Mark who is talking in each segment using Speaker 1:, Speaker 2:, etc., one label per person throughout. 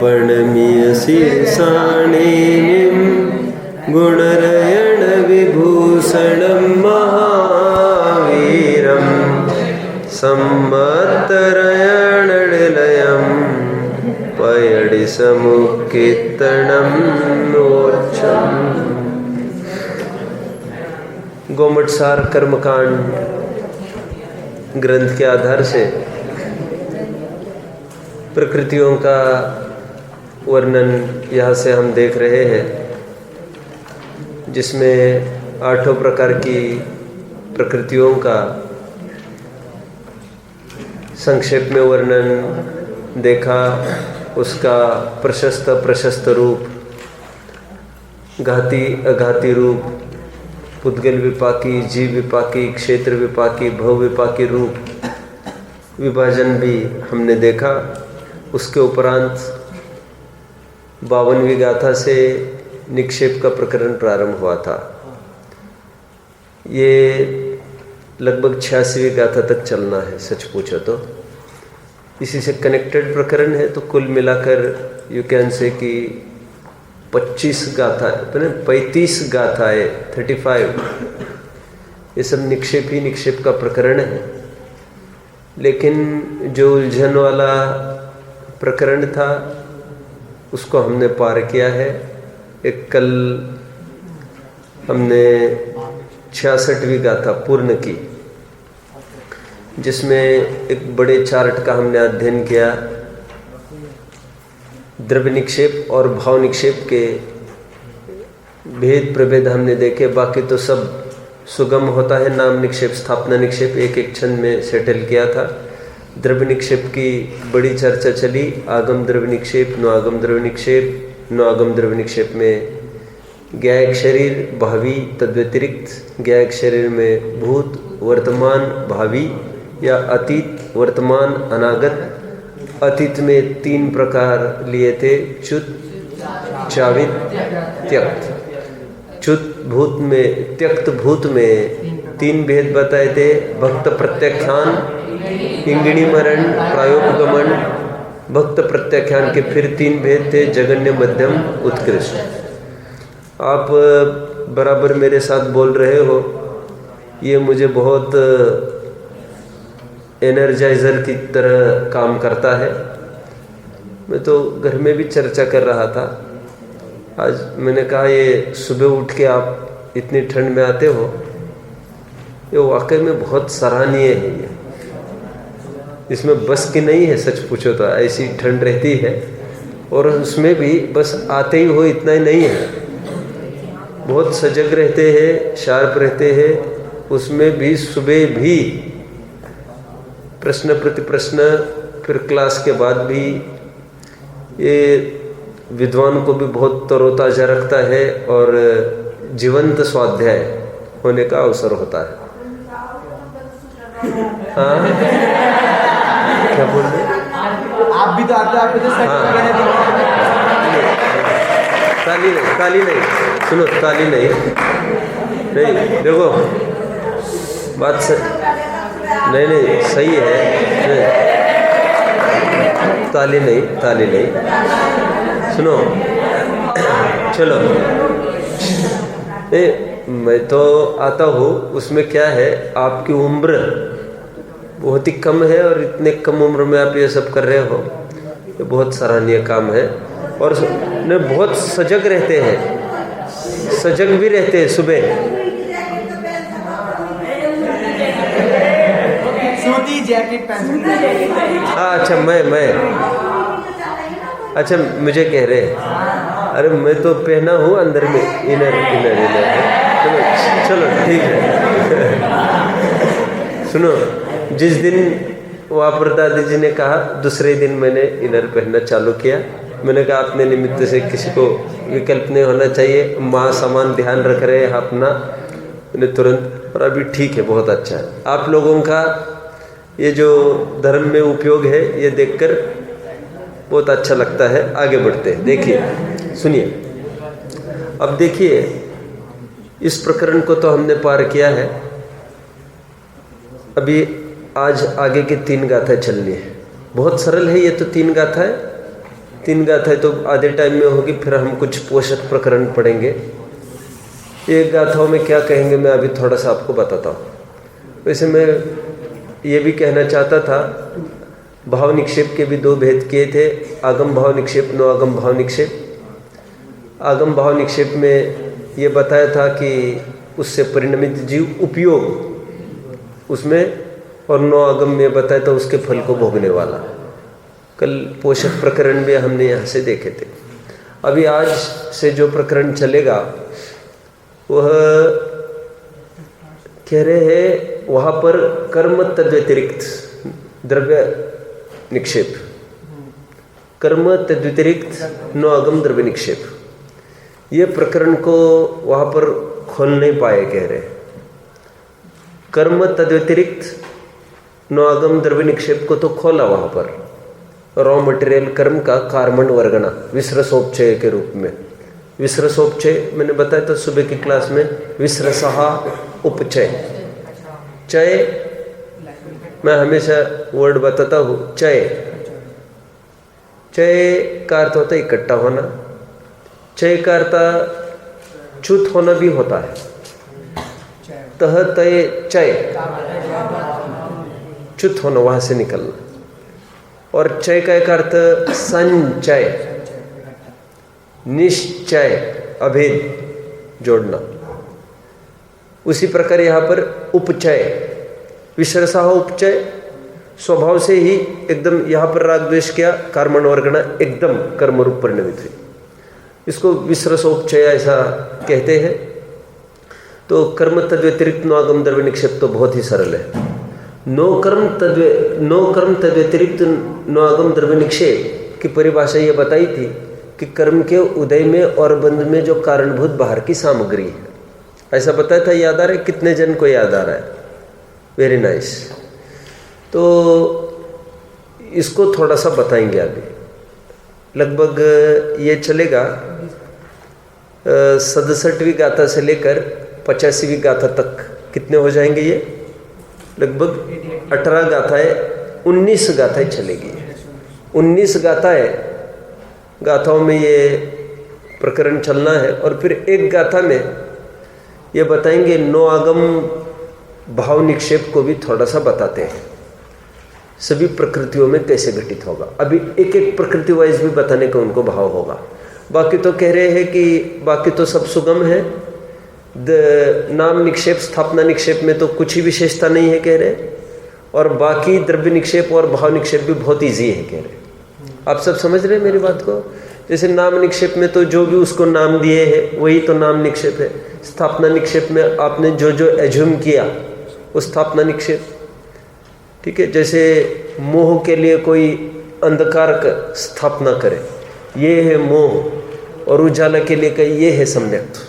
Speaker 1: प्रणमीयसी साणिनीं गुणरयण विभूषणं महावीरं संवत्तरयणनिलयं पयडि समुक्कीर्तनं नोच्चम्। गोमटसार कर्मकांड ग्रंथ के आधार से प्रकृतियों का वर्णन यहाँ से हम देख रहे हैं, जिसमें 8 प्रकार की प्रकृतियों का संक्षेप में वर्णन देखा। उसका प्रशस्त रूप, घाती अघाती रूप, पुद्गल विपाकी, जीव विपाकी, क्षेत्र विपाकी, भव विपाकी रूप विभाजन भी हमने देखा। उसके उपरांत 52वीं गाथा से निक्षेप का प्रकरण प्रारंभ हुआ था। ये लगभग 86वीं गाथा तक चलना है, सच पूछो तो। इसी से कनेक्टेड प्रकरण है, तो कुल मिलाकर यू कैन से कि 35 गाथाएं 35, ये सब निक्षेप ही निक्षेप का प्रकरण है। लेकिन जो उलझन वाला प्रकरण था उसको हमने पार किया है। एक कल हमने 66वीं गाथा पूर्ण की, जिसमें एक बड़े चार्ट का हमने अध्ययन किया। द्रव्य निक्षेप और भाव निक्षेप के भेद प्रभेद हमने देखे। बाकी तो सब सुगम होता है। नाम निक्षेप, स्थापना निक्षेप एक क्षण में सेटल किया था। द्रव्य निक्षेप की बड़ी चर्चा चली। आगम द्रव्य निक्षेप, नुआगम द्रव्य निक्षेप। नुआगम द्रव्य निक्षेप में ज्ञायक शरीर, भावी, तद्व्यतिरिक्त ज्ञायक शरीर में भूत, वर्तमान, भावी या अतीत, वर्तमान, अनागत। अतीत में 3 प्रकार लिए थे, च्युत, चावित, त्यक्त। च्युत भूत में, त्यक्त भूत में 3 भेद बताए थे, भक्त प्रत्याख्यान, इंगिणी मरण, प्रायोपगमन। भक्त प्रत्याख्यान के फिर 3 भेद थे, जगन्य, मध्यम, उत्कृष्ट। आप बराबर मेरे साथ बोल रहे हो, ये मुझे बहुत एनर्जाइजर की तरह काम करता है। मैं तो घर में भी चर्चा कर रहा था। आज मैंने कहा, ये सुबह उठ के आप इतनी ठंड में आते हो, ये वाकई में बहुत सराहनीय है। ये इसमें बस की नहीं है, सच पूछो तो। ऐसी ठंड रहती है और उसमें भी बस आते ही हो इतना ही नहीं है। बहुत सजग रहते हैं, शार्प रहते हैं। उसमें भी सुबह भी प्रश्न प्रति प्रश्न, फिर क्लास के बाद भी। ये विद्वान को भी बहुत तरोताजा रखता है और जीवंत स्वाध्याय होने का अवसर होता है। हाँ, क्या बोल रहे?
Speaker 2: आप भी तो आते, आप तो
Speaker 1: ताली नहीं, सुनो, ताली नहीं, देखो बात नहीं सही है। ताली नहीं, सुनो, चलो। मैं तो आता हूँ, उसमें क्या है, आपकी उम्र बहुत ही कम है और इतने कम उम्र में आप ये सब कर रहे हो, ये बहुत सराहनीय काम है। और ने बहुत सजग रहते हैं, सजग भी रहते हैं सुबह।
Speaker 2: सूती जैकेट पहन।
Speaker 1: अच्छा, मैं अच्छा, मुझे कह रहे हैं, अरे मैं तो पहना हूँ अंदर में, इनर। चलो ठीक है। सुनो, जिस दिन वापर दादी जी ने कहा, दूसरे दिन मैंने इनर पहनना चालू किया। मैंने कहा, अपने निमित्त से किसी को विकल्प नहीं होना चाहिए। माँ समान ध्यान रख रहे हैं अपना, मैंने तुरंत, और अभी ठीक है, बहुत अच्छा है। आप लोगों का ये जो धर्म में उपयोग है, ये देखकर बहुत अच्छा लगता है। आगे बढ़ते हैं, देखिए, सुनिए। अब देखिए, इस प्रकरण को तो हमने पार किया है। अभी आज आगे की 3 गाथाएं चलनी है। बहुत सरल है ये तो 3 गाथाएं, 3 गाथाएं तो आधे टाइम में होगी, फिर हम कुछ पोषक प्रकरण पढ़ेंगे। एक गाथाओं में क्या कहेंगे मैं अभी थोड़ा सा आपको बताता हूँ। वैसे मैं ये भी कहना चाहता था, भाव निक्षेप के भी 2 भेद किए थे, आगम भाव निक्षेप, नो आगम भाव निक्षेप। आगम भाव निक्षेप में ये बताया था कि उससे परिणमित जीव उपयोग उसमें, और नो आगम में बताया था उसके फल को भोगने वाला। कल पोषक प्रकरण भी हमने यहाँ से देखे थे। अभी आज से जो प्रकरण चलेगा वह कह रहे हैं वहाँ पर कर्म तद्व्यतिरिक्त द्रव्य निक्षेप, कर्म तद्व्यतिरिक्त नो आगम द्रव्य निक्षेप, ये प्रकरण को वहाँ पर खोल नहीं पाए। कह रहे कर्म तद्व्यतिरिक्त नो आगम द्रव्य निक्षेप को तो खोला वहाँ पर, रॉ मटेरियल कर्म का कार्मण वर्गना विसरसोपचय के रूप में। विसरसोपचय मैंने बताया था सुबह की क्लास में, विसरसहा उपचय। चय मैं हमेशा वर्ड बताता हूँ, चय, चय का अर्थ होता है इकट्ठा होना, चय का अर्थ च्युत होना भी होता है। तह तय चय, च्युत होना, वहां से निकलना। और चय का एक अर्थ संचय, निश्चय, अभेद, जोड़ना। उसी प्रकार यहाँ पर उपचय, विसरसा उपचय, स्वभाव से ही एकदम यहाँ पर राग द्वेष किया, कर्मण वर्गणा एकदम कर्म रूप परिणमित हुई, इसको विसरसोपचय ऐसा कहते हैं। तो कर्म तद्व्यतिरिक्त नो आगम द्रव्य निक्षेप तो बहुत ही सरल है। नो कर्म तद्व्यतिरिक्त नो आगम द्रव्य निक्षेप की परिभाषा ये बताई थी कि कर्म के उदय में और बंध में जो कारणभूत बाहर की सामग्री है, ऐसा बताया था। याद आ रहा है? कितने जन को याद आ रहा है? Very nice. तो इसको थोड़ा सा बताएंगे अभी। लगभग ये चलेगा 67वीं गाथा से लेकर 85वीं गाथा तक। कितने हो जाएंगे ये? लगभग 18 गाथाएं, 19 गाथाएं चलेगी। 19 गाथाओं में ये प्रकरण चलना है। और फिर एक गाथा में ये बताएंगे नो आगम भाव निक्षेप को भी थोड़ा सा बताते हैं, सभी प्रकृतियों में कैसे घटित होगा। अभी एक एक प्रकृति वाइज भी बताने का उनको भाव होगा। बाकी तो कह रहे हैं कि बाकी तो सब सुगम है। नाम निक्षेप, स्थापना निक्षेप में तो कुछ ही विशेषता नहीं है कह रहे, और बाकी द्रव्य निक्षेप और भाव निक्षेप भी बहुत ईजी है कह रहे। आप सब समझ रहे हैं मेरी बात को? जैसे नाम निक्षेप में तो जो भी उसको नाम दिए हैं वही तो नाम निक्षेप है। स्थापना निक्षेप में आपने जो जो एज्यूम किया वो स्थापना निक्षेप, ठीक है। जैसे मोह के लिए कोई अंधकार का स्थापना करे, ये है मोह, और उजाला के लिए कहे ये है सम्यक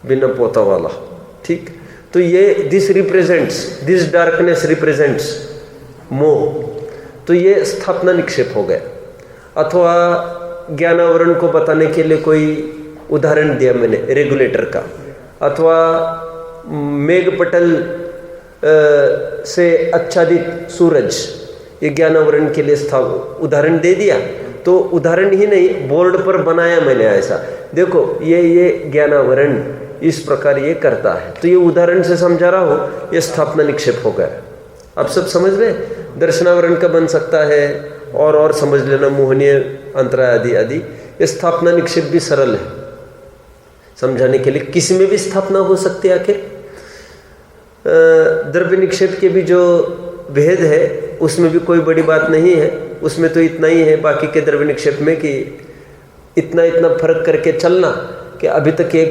Speaker 1: बिना पोता वाला, ठीक। तो ये दिस डार्कनेस रिप्रेजेंट्स मोह, तो ये स्थापना निक्षेप हो गया। अथवा ज्ञानावरण को बताने के लिए कोई उदाहरण दिया मैंने रेगुलेटर का, अथवा मेघपटल से आच्छादित सूरज, ये ज्ञानावरण के लिए उदाहरण दे दिया। तो उदाहरण ही नहीं, बोर्ड पर बनाया मैंने ऐसा, देखो ये ज्ञानावरण इस प्रकार ये करता है, तो ये उदाहरण से समझा रहा हूँ, ये स्थापना निक्षेप हो गया। आप सब समझ रहे? दर्शनावरण का बन सकता है, और समझ लेना, मोहनीय अंतराय आदि आदि। ये स्थापना निक्षेप भी सरल है समझाने के लिए, किसी में भी स्थापना हो सकती है। आखिर द्रव्य निक्षेप के भी जो भेद है उसमें भी कोई बड़ी बात नहीं है, उसमें तो इतना ही है बाकी के द्रव्य निक्षेप में कि इतना फर्क करके चलना कि अभी तक ये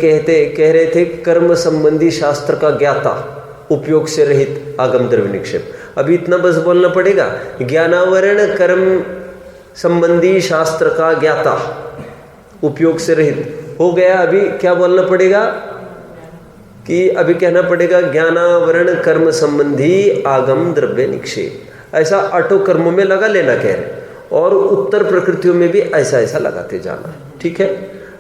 Speaker 1: कह रहे थे कर्म संबंधी शास्त्र का ज्ञाता, उपयोग से रहित आगम द्रव्य निक्षेप। अभी इतना बस बोलना पड़ेगा, ज्ञानावरण कर्म संबंधी शास्त्र का ज्ञाता, उपयोग से रहित हो गया। अभी क्या बोलना पड़ेगा कि अभी कहना पड़ेगा ज्ञानावरण कर्म संबंधी आगम द्रव्य निक्षेप। ऐसा आठों कर्मों में लगा लेना कह रहे, और उत्तर प्रकृतियों में भी ऐसा लगाते जाना, ठीक है।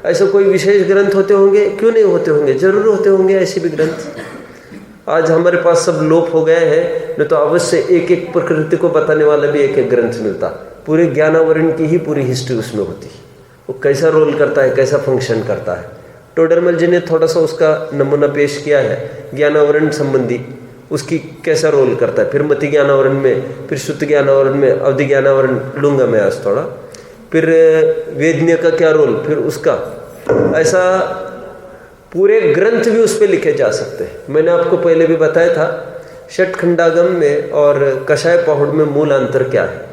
Speaker 1: ऐसा कोई विशेष ग्रंथ होते होंगे? क्यों नहीं होते होंगे, जरूर होते होंगे ऐसे भी ग्रंथ। आज हमारे पास सब लोप हो गए हैं, नहीं तो अवश्य एक एक प्रकृति को बताने वाला भी एक एक ग्रंथ मिलता, पूरे ज्ञानावरण की ही पूरी हिस्ट्री उसमें होती है, वो कैसा रोल करता है, कैसा फंक्शन करता है। टोडरमल जी ने थोड़ा सा उसका नमूना पेश किया है, ज्ञानावरण संबंधी उसकी कैसा रोल करता है, फिर मति ज्ञानावरण में, फिर शुद्ध ज्ञानावरण में, अवधि ज्ञानावरण लूँगा मैं आज थोड़ा, फिर वेदनीय का क्या रोल, फिर उसका ऐसा पूरे ग्रंथ भी उस पर लिखे जा सकते हैं। मैंने आपको पहले भी बताया था षटखंडागम में और कषाय पाहुड़ में मूल अंतर क्या है।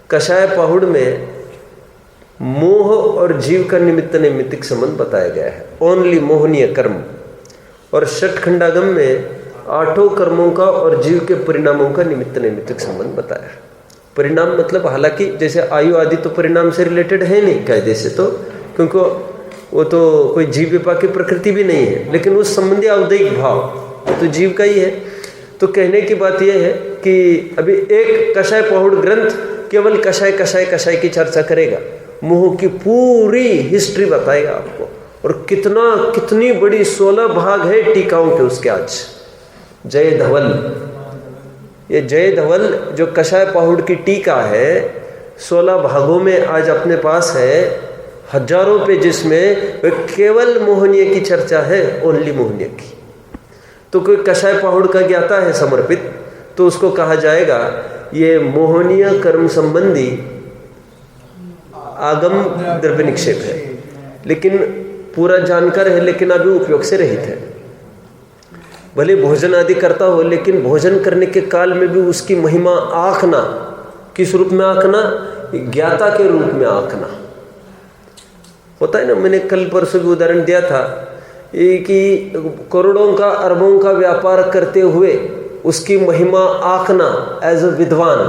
Speaker 1: कषाय पाहुड़ में मोह और जीव का निमित्त नैमित्तिक संबंध बताया गया है, ओनली मोहनीय कर्म, और षटखंडागम में 8 कर्मों का और जीव के परिणामों का निमित्त नैमित्तिक संबंध बताया है। परिणाम मतलब हालांकि जैसे आयु आदि तो परिणाम से रिलेटेड है नहीं कायदे से, तो क्योंकि वो तो कोई जीव विपाक की प्रकृति भी नहीं है, लेकिन उस संबंधी औदैहिक भाव तो जीव का ही है। तो कहने की बात यह है कि अभी एक कषाय पाहुड़ ग्रंथ केवल कषाय कषाय कषाय की चर्चा करेगा, मोह की पूरी हिस्ट्री बताएगा आपको, और कितनी बड़ी 16 भाग है टीकाओं के उसके। आज जय धवल, ये जय धवल जो कषाय पाहुड़ की टीका है 16 भागों में आज अपने पास है, हजारों पेजेस में केवल मोहनीय की चर्चा है, ओनली मोहनीय की। तो कोई कषाय पाहुड़ का ज्ञाता है समर्पित, तो उसको कहा जाएगा ये मोहनीय कर्म संबंधी आगम द्रव्य निक्षेप है, लेकिन पूरा जानकार है, लेकिन अभी उपयोग से रहित है। भले भोजन आदि करता हो, लेकिन भोजन करने के काल में भी उसकी महिमा आंकना, किस रूप में आंकना, ज्ञाता के रूप में आंकना होता है ना। मैंने कल परसों भी उदाहरण दिया था कि करोड़ों का अरबों का व्यापार करते हुए उसकी महिमा आंकना एज अ विद्वान,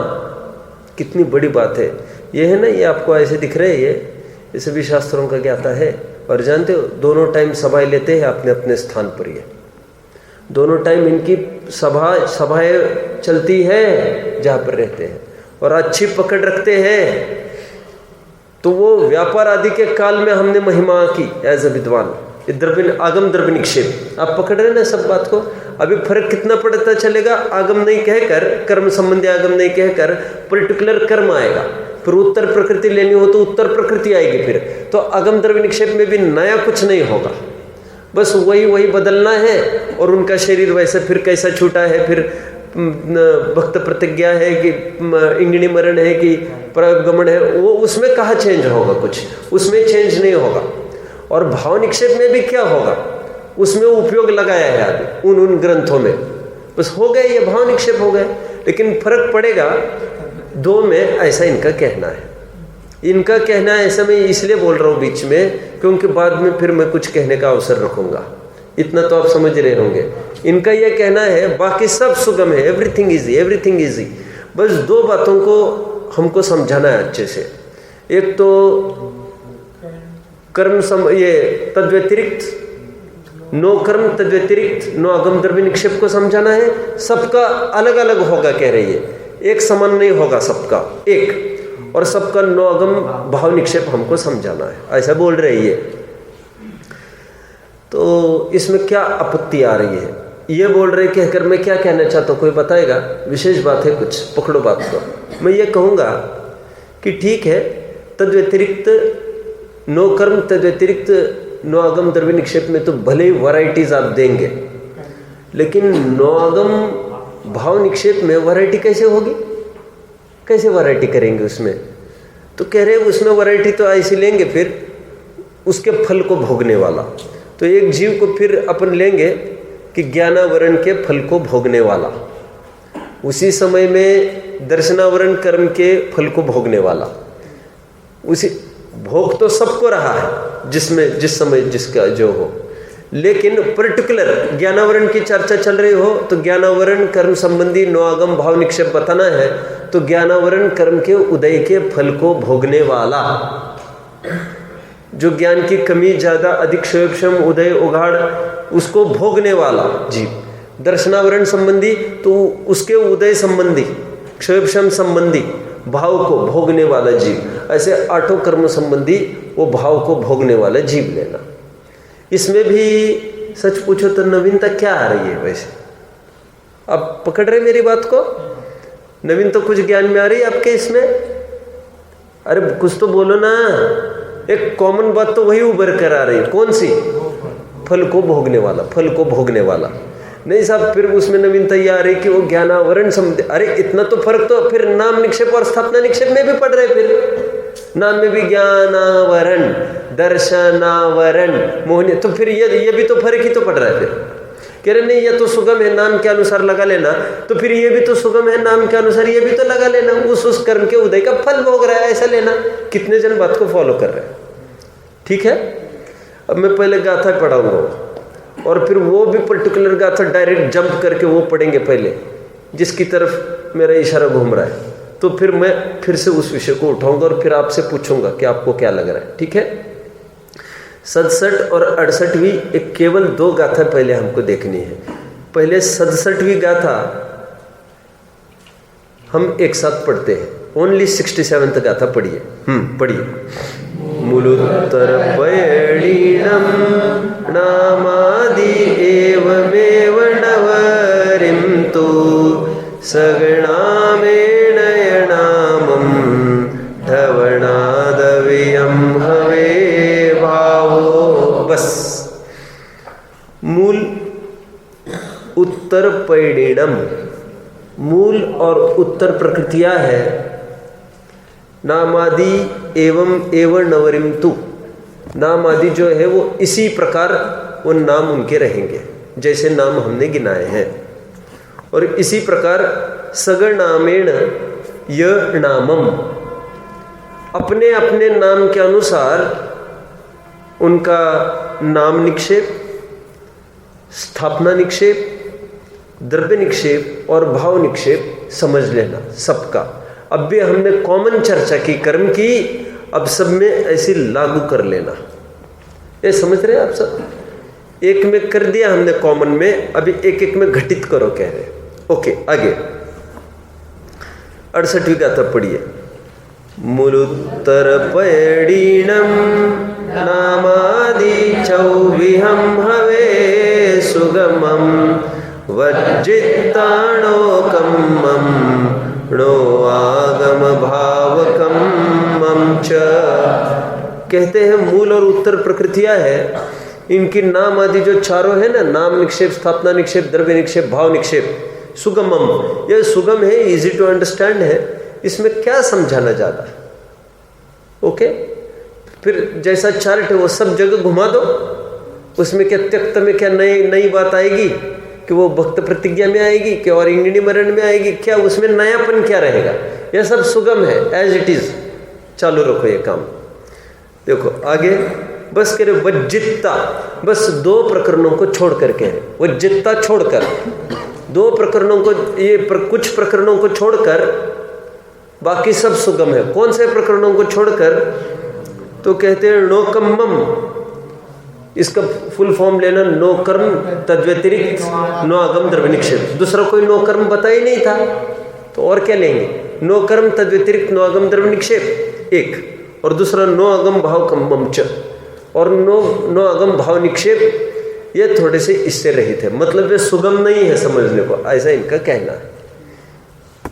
Speaker 1: कितनी बड़ी बात है। ये है ना, ये आपको ऐसे दिख रहे हैं, ये सभी शास्त्रों का ज्ञाता है। और जानते हो दोनों टाइम सभाएं लेते हैं अपने अपने स्थान पर, ये दोनों टाइम इनकी सभाएं चलती है जहाँ पर रहते हैं, और अच्छी पकड़ रखते हैं। तो वो व्यापार आदि के काल में हमने महिमा की एज अ विद्वान, ये द्रव्य आगम द्रव्य निक्षेप, आप पकड़ रहे ना सब बात को। अभी फर्क कितना पड़ता चलेगा, आगम नहीं कहकर, कर्म संबंधी आगम नहीं कहकर पर्टिकुलर कर्म आएगा, फिर उत्तर प्रकृति लेनी हो तो उत्तर प्रकृति आएगी। फिर तो आगम द्रव्य निक्षेप में भी नया कुछ नहीं होगा, बस वही बदलना है। और उनका शरीर वैसे फिर कैसा छूटा है, फिर भक्त प्रतिज्ञा है कि इंगिणी मरण है कि प्रगमन है, वो उसमें कहाँ चेंज होगा, कुछ उसमें चेंज नहीं होगा। और भाव निक्षेप में भी क्या होगा, उसमें उपयोग लगाया है अभी उन ग्रंथों में, बस हो गए, ये भाव निक्षेप हो गए। लेकिन फर्क पड़ेगा दो में, ऐसा इनका कहना है। इनका कहना है, ऐसा मैं इसलिए बोल रहा हूँ बीच में, क्योंकि बाद में फिर मैं कुछ कहने का अवसर रखूंगा, इतना तो आप समझ रहे होंगे। इनका यह कहना है बाकी सब सुगम है, एवरीथिंग इजी। बस 2 बातों को हमको समझाना है अच्छे से। एक तो कर्म ये तद्व्यतिरिक्त, नो कर्म तद्व्यतिरिक्त नो आगम द्रव्य निक्षेप को समझाना है। सबका अलग अलग होगा कह रही है, एक समान नहीं होगा सबका एक, और सबका नो आगम भाव निक्षेप हमको समझाना है, ऐसा बोल रही है। तो इसमें क्या आपत्ति आ रही है, ये बोल रहे कहकर मैं क्या कहना चाहता हूँ, कोई बताएगा? विशेष बात है कुछ, पकड़ो बात को। मैं ये कहूँगा कि ठीक है, तद्व्यतिरिक्त नो कर्म तद्व्यतिरिक्त नो आगम द्रव्य निक्षेप में तो भले ही वैरायटीज आप देंगे, लेकिन नो आगम भाव निक्षेप में वैरायटी कैसे होगी, कैसे वैरायटी करेंगे उसमें? तो कह रहे उसमें वैरायटी तो ऐसी लेंगे फिर उसके फल को भोगने वाला। तो एक जीव को फिर अपन लेंगे कि ज्ञानावरण के फल को भोगने वाला, उसी समय में दर्शनावरण कर्म के फल को भोगने वाला। उसी भोग तो सबको रहा है जिसमें जिस समय जिसका जो हो, लेकिन पर्टिकुलर ज्ञानावरण की चर्चा चल रही हो तो ज्ञानावरण कर्म संबंधी नो आगम भाव निक्षेप बताना है, तो ज्ञानावरण कर्म के उदय के फल को भोगने वाला, जो ज्ञान की कमी ज्यादा अधिक क्षयोक्षम उदय उगाड़ उसको भोगने वाला जीव। दर्शनावरण संबंधी तो उसके उदय संबंधी क्षयोक्षम संबंधी भाव को भोगने वाला जीव। ऐसे 8 कर्म संबंधी वो भाव को भोगने वाला जीव लेना। इसमें भी सच पूछो तो नवीनता क्या आ रही है? वैसे आप पकड़ रहे मेरी बात को? नवीन तो कुछ ज्ञान में आ रही है आपके इसमें? अरे कुछ तो बोलो ना। एक कॉमन बात तो वही उभर कर आ रही है, कौन सी? फल को भोगने वाला, फल को भोगने वाला। नहीं साहब, फिर उसमें नवीनता ये आ रही कि वो ज्ञानावरण समझे। अरे इतना तो फर्क तो फिर नाम निक्षेप और स्थापना निक्षेप में भी पड़ रहे। फिर नाम में भी ज्ञानावरण, दर्शनावरण, मोहनी, तो फिर ये भी तो फर्क ही तो पड़ रहा है। फिर कह रहे नहीं, ये तो सुगम है, नाम के अनुसार लगा लेना, तो फिर ये भी तो सुगम है, नाम के अनुसार ये भी तो लगा लेना। उस कर्म के उदय का फल भोग रहा है, ऐसा लेना। कितने जन बात को फॉलो कर रहे हैं? ठीक है। अब मैं पहले गाथा पढ़ाऊंगा और फिर वो भी पर्टिकुलर गाथा डायरेक्ट जंप करके वो पढ़ेंगे पहले, जिसकी तरफ मेरा इशारा घूम रहा है। तो फिर मैं फिर से उस विषय को उठाऊंगा और फिर आपसे पूछूंगा कि आपको क्या लग रहा है। ठीक है। 67 और 68वीं एक केवल 2 गाथा पहले हमको देखनी है। पहले 67वीं गाथा हम एक साथ पढ़ते हैं। ओनली 67th गाथा पढ़िए। पढ़िए। मूलुत्तर पयणीणं नामादि एवमेव नवरिं तु सगणामेण यणामं ढवणादवियं हवे भावो। बस। मूल उत्तर पैणीणम, मूल और उत्तर प्रकृतियां है। नामादि एवं एवं नवरिम तु, नाम आदि जो है वो इसी प्रकार वो नाम उनके रहेंगे जैसे नाम हमने गिनाए हैं। और इसी प्रकार सगणामेण य नामम, अपने अपने नाम के अनुसार उनका नाम निक्षेप, स्थापना निक्षेप, द्रव्य निक्षेप और भाव निक्षेप समझ लेना सबका। अब भी हमने कॉमन चर्चा की, कर्म की, अब सब में ऐसी लागू कर लेना। ये समझ रहे हैं आप सब? एक में कर दिया हमने कॉमन में, अभी एक एक में घटित करो कह रहे। ओके, आगे 68वीं गाथा पढ़िए। मूलुत्तर पैणीणम नामादि चौविहम हवे सुगमम वज्जित्ताणोकम्मं णो आगम भावकम्मं च। कहते हैं मूल और उत्तर प्रकृतियां है, इनकी नाम आदि जो चारों है ना, नाम निक्षेप, स्थापना निक्षेप, द्रव्य निक्षेप, भाव निक्षेप, सुगमम, यह सुगम है, इजी टू अंडरस्टैंड है। इसमें क्या समझाना ज्यादा? ओके, फिर जैसा चार्ट है वो सब जगह घुमा दो। उसमें क्या त्यक्त में क्या नई बात आएगी कि वो भक्त प्रतिज्ञा में आएगी कि और इंगिणी मरण में आएगी क्या? उसमें नयापन क्या रहेगा? यह सब सुगम है, एज इट इज। चालू रखो ये काम। देखो आगे बस कह रहे वज्जित्ता, बस 2 प्रकरणों को छोड़ करके है, वज्जित्ता छोड़कर 2 प्रकरणों को, ये कुछ प्रकरणों को छोड़कर बाकी सब सुगम है। कौन से प्रकरणों को छोड़कर? तो कहते हैं णोकम्मम, इसका फुल फॉर्म लेना, नो कर्म तद्व्यतिरिक्त नो आगम द्रव्य निक्षेप। दूसरा कोई नो कर्म बता ही नहीं था तो और क्या लेंगे? नो कर्म तद्व्यतिरिक्त नो आगम द्रव्य निक्षेप एक, और दूसरा नो आगम भाव कम्मम च, और नो आगम भाव निक्षेप। ये थोड़े से इससे रहित है, मतलब ये सुगम नहीं है समझने को, ऐसा इनका कहना है।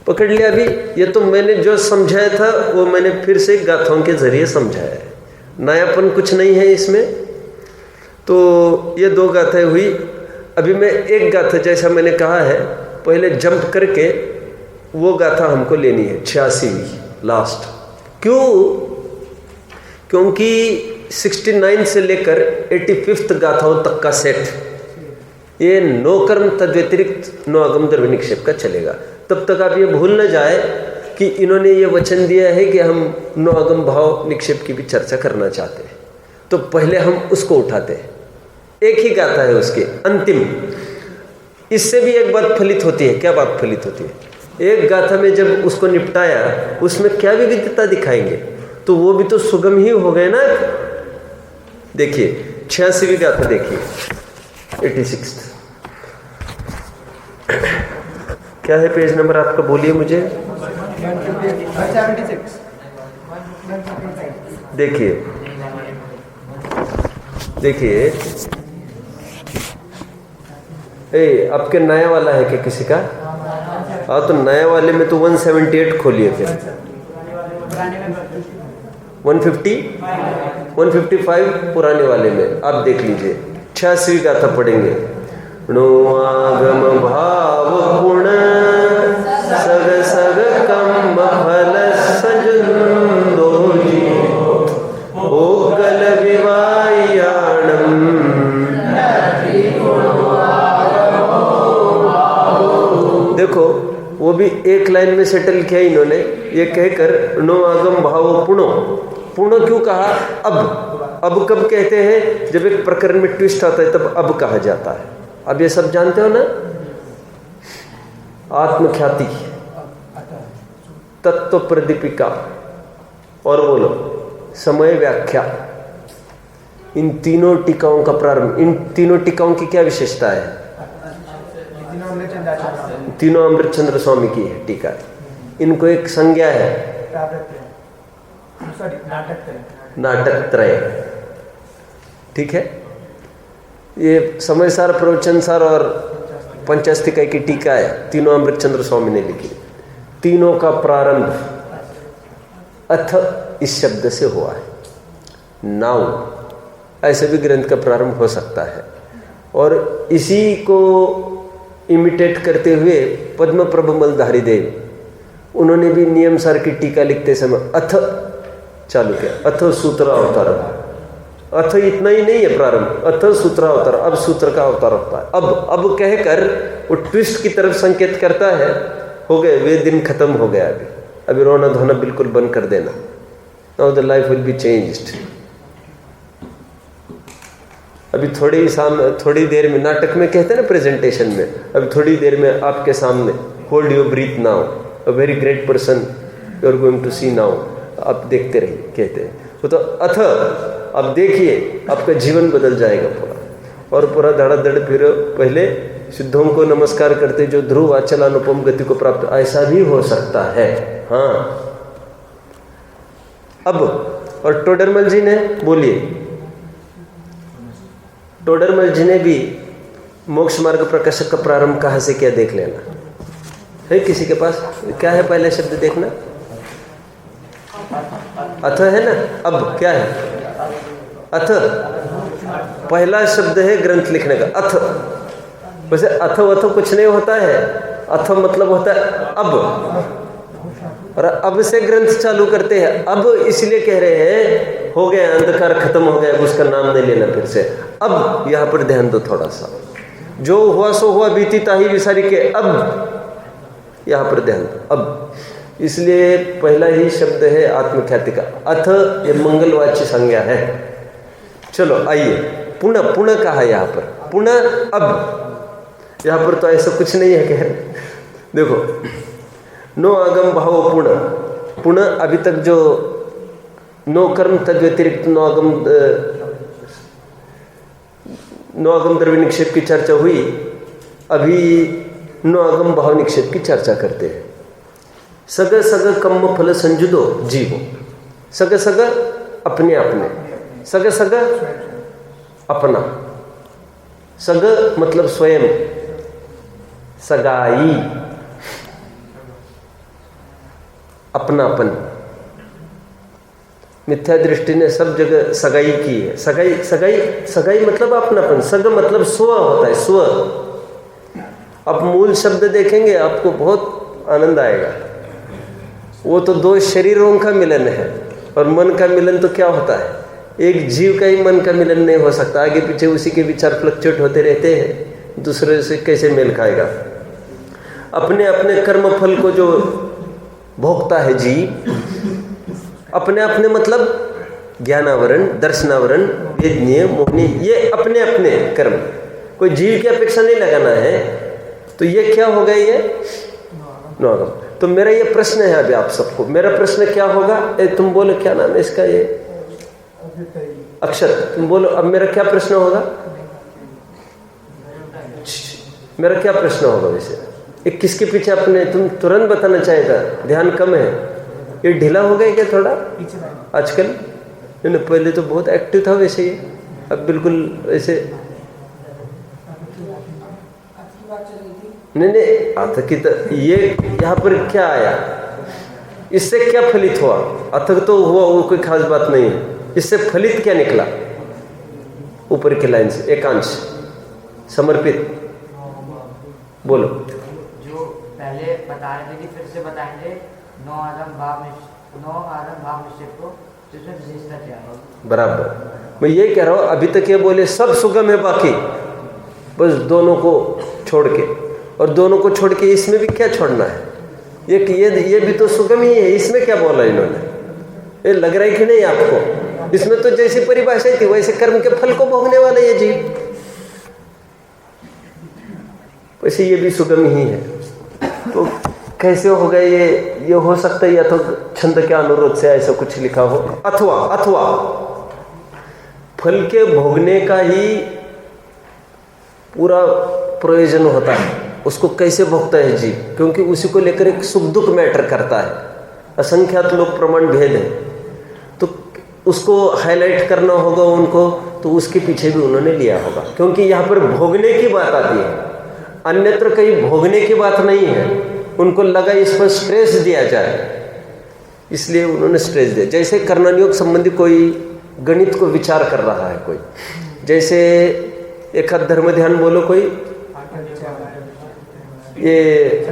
Speaker 1: पकड़ लिया अभी? ये तो मैंने जो समझाया था वो मैंने फिर से गाथाओं के जरिए समझाया है, नयापन कुछ नहीं है इसमें। तो ये 2 गाथाएं हुई। अभी मैं एक गाथा, जैसा मैंने कहा है पहले जंप करके, वो गाथा हमको लेनी है 86वीं लास्ट। क्यों? क्योंकि 69 से लेकर 85th गाथाओं तक का सेट ये नो कर्म तद्व्यतिरिक्त नो आगम द्रव्य निक्षेप का चलेगा। तब तक आप ये भूल न जाए कि इन्होंने ये वचन दिया है कि हम नो आगम भाव निक्षेप की भी चर्चा करना चाहते हैं, तो पहले हम उसको उठाते हैं। एक ही गाथा है उसके अंतिम। इससे भी एक बात फलित होती है। क्या बात फलित होती है? एक गाथा में जब उसको निपटाया, उसमें क्या विविधता दिखाएंगे, तो वो भी तो सुगम ही हो गए ना। देखिए 86वीं गाथा देखिए, 86। क्या है पेज नंबर आपका? बोलिए मुझे। देखिए देखिए, आपके नया वाला है क्या किसी का? हाँ, तो नया वाले में तो 178 खोलिए फिर। 155 पुराने वाले में आप देख लीजिए। 86वीं गाथा पढ़ेंगे। नो आगम भाव पुण्य सग सग कम फल सजुंदो जी ओ गल विवायाणम। देखो वो भी एक लाइन में सेटल किया इन्होंने, ये कहकर नो आगम भाव पुणो। पुणो क्यों कहा? अब कब कहते हैं? जब एक प्रकरण में ट्विस्ट आता है तब अब कहा जाता है। अब ये सब जानते हो ना, आत्मख्याति, तत्व प्रदीपिका और बोलो समय व्याख्या, इन तीनों टीकाओं का प्रारंभ। इन तीनों टीकाओं की क्या विशेषता है? तीनों अमृतचंद्र स्वामी की है टीका। इनको एक संज्ञा है नाटक त्रय। ठीक है, ये समय सार, प्रवचन सार और पंचास्तिका की टीका है, तीनों अमृतचंद्र स्वामी ने लिखी। तीनों का प्रारंभ अथ इस शब्द से हुआ है। नाउ ऐसे भी ग्रंथ का प्रारंभ हो सकता है। और इसी को इमिटेट करते हुए पद्म प्रभु मलधारी देव, उन्होंने भी नियम सार की टीका लिखते समय अथ चालू किया। अथ सूत्र अवतार। अथ इतना ही नहीं है प्रारंभ, अथ सूत्र अवतार, अब सूत्र का अवतार होता है। अब कहकर वो ट्विस्ट की तरफ संकेत करता है। हो गए वे दिन खत्म हो गया। अभी रोना धोना बिल्कुल बंद कर देना। Now the life will be changed. अभी थोड़ी देर में, नाटक में कहते हैं ना प्रेजेंटेशन में, अभी थोड़ी देर में आपके सामने hold your breath now, a very great person you are going to see now, आप देखते रहिए कहते हैं। वो तो अथ, अब देखिए आपका जीवन बदल जाएगा पूरा। और पूरा धड़ाधड़ फिर पहले सिद्धों को नमस्कार करते जो ध्रुव अचल अनुपम गति को प्राप्त, ऐसा भी हो सकता है। हाँ, अब और टोडरमल जी ने बोलिए, टोडरमल जी ने भी मोक्ष मार्ग प्रकाशक का प्रारंभ कहाँ से किया देख लेना है। किसी के पास क्या है? पहले शब्द देखना, अथ है ना। अब क्या है? अथ पहला शब्द है ग्रंथ लिखने का, अथ। वैसे अथ कुछ नहीं होता है, अथ मतलब होता है अब, और अब से ग्रंथ चालू करते हैं। अब इसलिए कह रहे हैं हो गया अंधकार खत्म हो गया, उसका नाम नहीं लेना फिर से। अब यहाँ पर ध्यान दो थोड़ा सा, जो हुआ सो हुआ, बीती ताही विसारी के, अब यहाँ पर ध्यान दो। अब इसलिए पहला ही शब्द है आत्मख्याति का। अथ ये मंगलवाच्य संज्ञा है। चलो आइए, पुनः पुनः कहा यहाँ पर, पुनः अब। यहाँ पर तो ऐसा कुछ नहीं है कह, देखो नो आगम भाव पुनः। पुनः अभी तक जो नो कर्म तद व्यतिरिक्त नो आगम द्रव्य निक्षेप की चर्चा हुई। अभी नो आगम भाव निक्षेप की चर्चा करते हैं। सग सग कम्म फल संजुदो जीवो। सग सग अपने अपने, सग सग अपना, सग मतलब स्वयं, सगाई अपनापन। मिथ्या दृष्टि ने सब जगह सगाई की है। सगाई सगाई सगाई मतलब अपनापन, सग मतलब स्व होता है, स्व। अब मूल शब्द देखेंगे आपको बहुत आनंद आएगा। वो तो दो शरीरों का मिलन है, और मन का मिलन तो क्या होता है? एक जीव का ही मन का मिलन नहीं हो सकता। आगे पीछे उसी के विचार फ्लक्चुएट होते रहते हैं, दूसरे से कैसे मेल खाएगा? अपने अपने कर्म फल को जो भोगता है जीव, अपने अपने मतलब ज्ञानावरण, दर्शनावरण, वेदनीय, मोहनीय, ये अपने अपने कर्म, कोई जीव की अपेक्षा नहीं लगाना है। तो ये क्या हो गया? ये नॉर्मल। तो मेरा ये प्रश्न है अभी आप सबको, मेरा प्रश्न क्या होगा? तुम बोलो क्या नाम है इसका? ये अक्षर, तुम बोलो अब मेरा क्या प्रश्न होगा? मेरा क्या प्रश्न होगा वैसे? ये किसके पीछे अपने, तुम तुरंत बताना चाहेगा, ध्यान कम है। ये ढीला हो गया क्या थोड़ा आजकल? नहीं, पहले तो बहुत एक्टिव था वैसे ही, अब बिल्कुल ऐसे नहीं आता कि। तो ये यहाँ पर क्या आया? इससे क्या फलित हुआ? अथक तो हुआ, वो कोई खास बात नहीं है। इससे फलित क्या निकला? ऊपर की लाइन से एकांश समर्पित बोलो।
Speaker 3: जो पहले बता रहे थे कि फिर से बताएंगे 9 आदम भाव निश्चय को, तो इसमें विशेषता क्या है?
Speaker 1: बराबर, मैं ये कह रहा हूं, अभी तक ये बोले सब सुगम है, बाकी बस दोनों को छोड़ के, और दोनों को छोड़ के इसमें भी क्या छोड़ना है? ये भी तो सुगम ही है, इसमें क्या बोला इन्होंने? ये लग रहा है कि नहीं आपको? इसमें तो जैसी परिभाषा थी वैसे कर्म के फल को भोगने वाला ये जीव, वैसे ये भी सुगम ही है। तो कैसे हो गए ये हो सकता है या तो छंद के अनुरोध से ऐसा कुछ लिखा हो, अथवा फल के भोगने का ही पूरा प्रयोजन होता है। उसको कैसे भोगता है जीव, क्योंकि उसी को लेकर एक सुख दुख मैटर करता है। असंख्यात लोग प्रमाण भेद है, तो उसको हाईलाइट करना होगा उनको, तो उसके पीछे भी उन्होंने लिया होगा, क्योंकि यहाँ पर भोगने की बात आती है, अन्यत्र कहीं भोगने की बात नहीं है। उनको लगा इस पर स्ट्रेस दिया जाए, इसलिए उन्होंने स्ट्रेस दिया। जैसे कर्णनियोग संबंधी कोई गणित को विचार कर रहा है कोई, जैसे एक धर्म ध्यान बोलो कोई, ये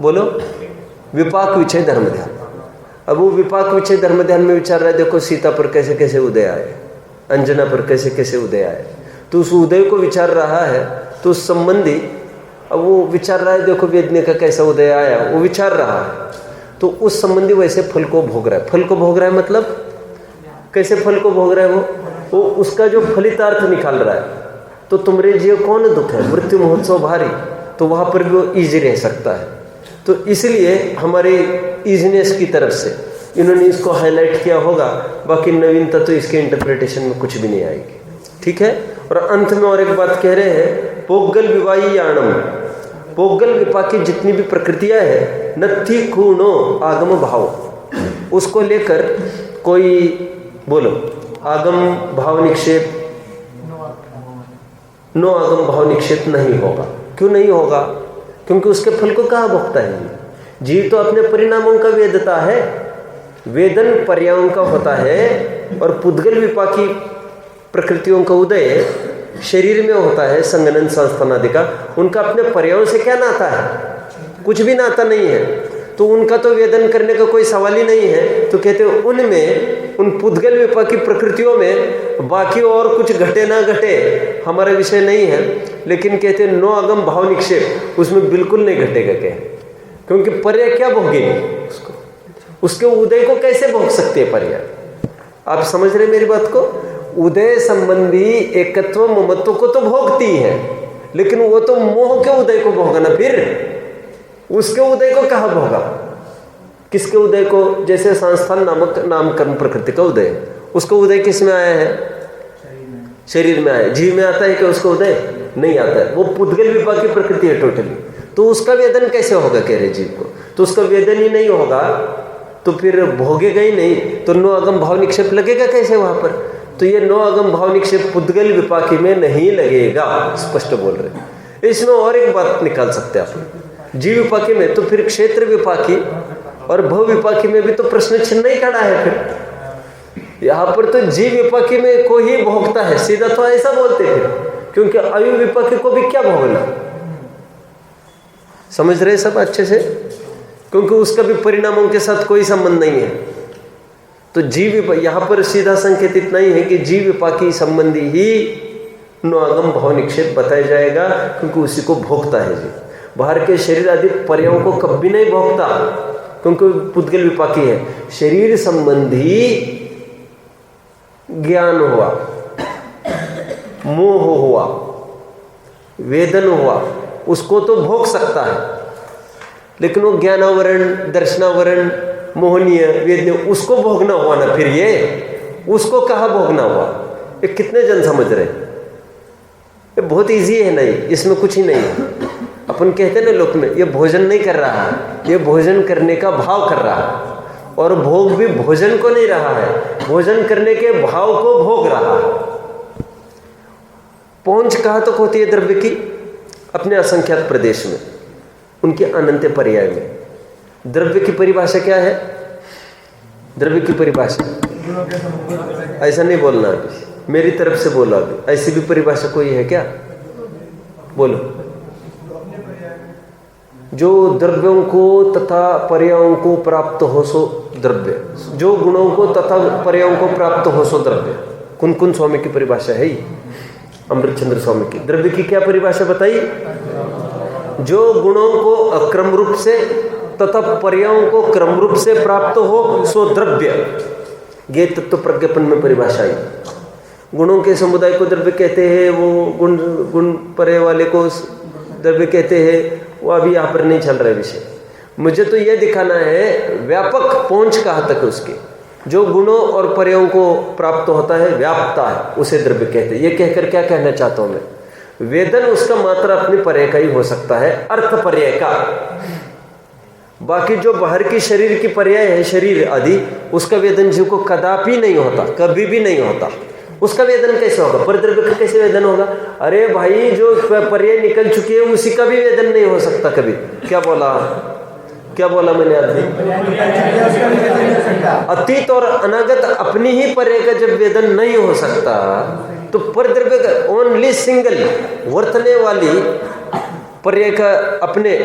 Speaker 1: बोलो विपाक विषय धर्म ध्यान। अब वो विपाक विषय धर्म ध्यान में विचार रहा है, देखो सीता पर कैसे कैसे उदय आए, अंजना पर कैसे कैसे उदय आए, तो उस उदय को विचार रहा है, तो उस संबंधी अब वो विचार रहा है, देखो वेदने का कैसा उदय आया, वो विचार रहा है, तो उस संबंधी वैसे फल को भोग रहा है। फल को भोग रहा है मतलब कैसे फल को भोग रहा है? वो उसका जो फलितार्थ निकाल रहा है। तो तुमरे जीव कौन दुख है, मृत्यु महोत्सव भारी, तो वहाँ पर भी वो ईजी रह सकता है। तो इसलिए हमारे ईजीनेस की तरफ से इन्होंने इसको हाईलाइट किया होगा, बाकी नवीनता तो इसके इंटरप्रिटेशन में कुछ भी नहीं आएगी। ठीक है। और अंत में और एक बात कह रहे हैं, पोगल विवाही याणम, पोगल विपाक की जितनी भी प्रकृतियां है, नत्थी खूणो आगम भाव, उसको लेकर कोई बोलो आगम भाव निक्षेप, नो आगम भाव निक्षेप नहीं होगा। क्यों नहीं होगा? क्योंकि उसके फल को कहाँ भोगता है जीव? तो अपने परिणामों का वेदता है, वेदन पर्यायों का होता है, और पुद्गल विपाकी प्रकृतियों का उदय शरीर में होता है, संगनन संस्थान आदि का। उनका अपने पर्यायों से क्या नाता है? कुछ भी नाता नहीं है, तो उनका तो वेदन करने का कोई सवाल ही नहीं है। तो कहते हैं उनमें, उन पुद्गल विपाकी प्रकृतियों में बाकी और कुछ घटे ना घटे हमारा विषय नहीं है, लेकिन कहते हैं नो आगम भाव निक्षेप, उसमें बिल्कुल नहीं घटेगा। क्या? क्योंकि पर्याय क्या भोगेगी उसको, उसके उदय को कैसे भोग सकते हैं पर्याय? आप समझ रहे मेरी बात को? उदय संबंधी एकत्व ममत्व को तो भोगती है, लेकिन वो तो मोह के उदय को भोगा ना, फिर उसके उदय को कहाँ भोगा? किसके उदय को? जैसे संस्थान नामक नामकर्म प्रकृति का उदय, उसको उदय किस में आया है? शरीर में आया। जीव में आता है कि उसको उदय नहीं आता है, वो पुद्गल विपाकी प्रकृति है टोटली। तो उसका वेदन कैसे होगा कह रहे जीव को? तो उसका वेदन ही नहीं होगा तो फिर भोगेगा ही नहीं, तो नो आगम भाव निक्षेप लगेगा कैसे वहां पर? तो ये नो आगम भाव निक्षेप पुद्गल विपाकी में नहीं लगेगा, स्पष्ट बोल रहे। इसमें और एक बात निकाल सकते हैं आप, जीव विपाकी में तो फिर क्षेत्र विपाकी और भव विपाकी में भी तो प्रश्न चिन्ह ही खड़ा है। फिर यहाँ पर तो जीव विपाकी में को ही भोगता है, सीधा तो ऐसा बोलते फिर, क्योंकि अयु विपाकी को भी क्या भोगना? समझ रहे सब अच्छे से? क्योंकि उसका भी परिणामों के साथ कोई संबंध नहीं है। तो जीव, यहाँ पर सीधा संकेत इतना ही है कि जीव विपाकी संबंधी ही नो आगम भाव निक्षेप बताया जाएगा, क्योंकि उसी को भोगता है जीव। बाहर के शरीर आदि पर्यायों को कभी नहीं भोगता, क्योंकि पुद्गल विपाकी है। शरीर संबंधी ज्ञान हुआ, मोह हुआ, वेदन हुआ, उसको तो भोग सकता है, लेकिन वो ज्ञानावरण, दर्शनावरण, मोहनीय, वेदनीय, उसको भोगना हुआ ना। फिर ये उसको कहाँ भोगना हुआ? ये कितने जन समझ रहे? ये बहुत इजी है, नहीं इसमें कुछ ही नहीं है। अपन कहते हैं ना लोक में, ये भोजन नहीं कर रहा है, ये भोजन करने का भाव कर रहा है, और भोग भी भोजन को नहीं रहा है, भोजन करने के भाव को भोग रहा है। पहुंच कहाँ तक होती है द्रव्य की? अपने असंख्यात प्रदेश में, उनके अनंत पर्याय में। द्रव्य की परिभाषा क्या है? द्रव्य की परिभाषा ऐसा नहीं बोलना, अभी मेरी तरफ से बोला, अभी ऐसी भी परिभाषा कोई है क्या? बोलो। जो द्रव्यों को तथा पर्यायों को प्राप्त हो सो द्रव्य, जो गुणों को तथा पर्यायों को प्राप्त हो सो द्रव्य। कुन कुन स्वामी की परिभाषा है ये? अमृतचंद्र स्वामी की। द्रव्य की क्या परिभाषा बताई? जो गुणों को अक्रम रूप से तथा पर्यायों को क्रम रूप से प्राप्त हो सो द्रव्य। ये तत्व प्रज्ञापन में परिभाषा आई। गुणों के समुदाय को द्रव्य कहते हैं, वो गुण पर्याय वाले को द्रव्य कहते हैं। वो अभी यहाँ पर नहीं चल रहा है विषय। मुझे तो यह दिखाना है व्यापक पहुंच कहाँ तक उसकी। जो गुणों और पर्यायों को प्राप्त होता है, व्यापता है, उसे द्रव्य कहते हैं। ये कहकर क्या कहना चाहता हूं मैं? वेदन उसका मात्र अपनी पर्याय का ही हो सकता है, अर्थ पर्याय का। बाकी जो बाहर की शरीर की पर्याय है, शरीर आदि, उसका वेदन जीव को कदापि नहीं होता, कभी भी नहीं होता। उसका वेदन कैसे होगा? परद्रव्य का कैसे वेदन होगा? अरे भाई, जो पर्याय निकल चुकी है उसी का भी वेदन नहीं हो सकता कभी। क्या बोला मैंने? अतीत और अनागत अपनी ही पर्याय का जब वेदन नहीं हो सकता, तो परद्रव्य का ओनली सिंगल वर्तने वाली पर्याय का अपने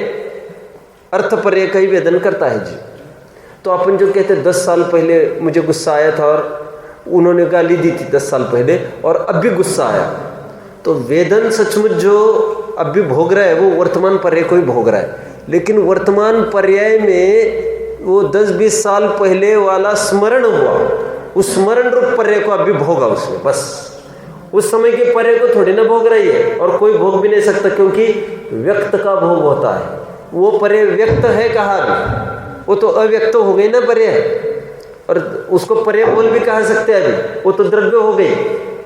Speaker 1: अर्थ पर्याय का ही वेदन करता है जी। तो अपन जो कहते 10 साल पहले मुझे गुस्सा आया था और उन्होंने गाली दी थी 10 साल पहले, और अब भी गुस्सा आया, तो वेदन सचमुच जो अब भी भोग रहा है वो वर्तमान पर्याय को ही भोग रहा है। लेकिन वर्तमान पर्याय में वो 10-20 साल पहले वाला स्मरण हुआ, उस स्मरण रूप पर्याय को अब भी भोगा उसने। बस उस समय के पर्याय को थोड़ी ना भोग रही है, और कोई भोग भी नहीं सकता, क्योंकि व्यक्त का भोग होता है। वो पर्याय व्यक्त है कहाँ भी, वो तो अव्यक्त हो गई ना पर्याय, और उसको पर्याय बोल भी कहा सकते हैं अभी, वो तो द्रव्य हो गई।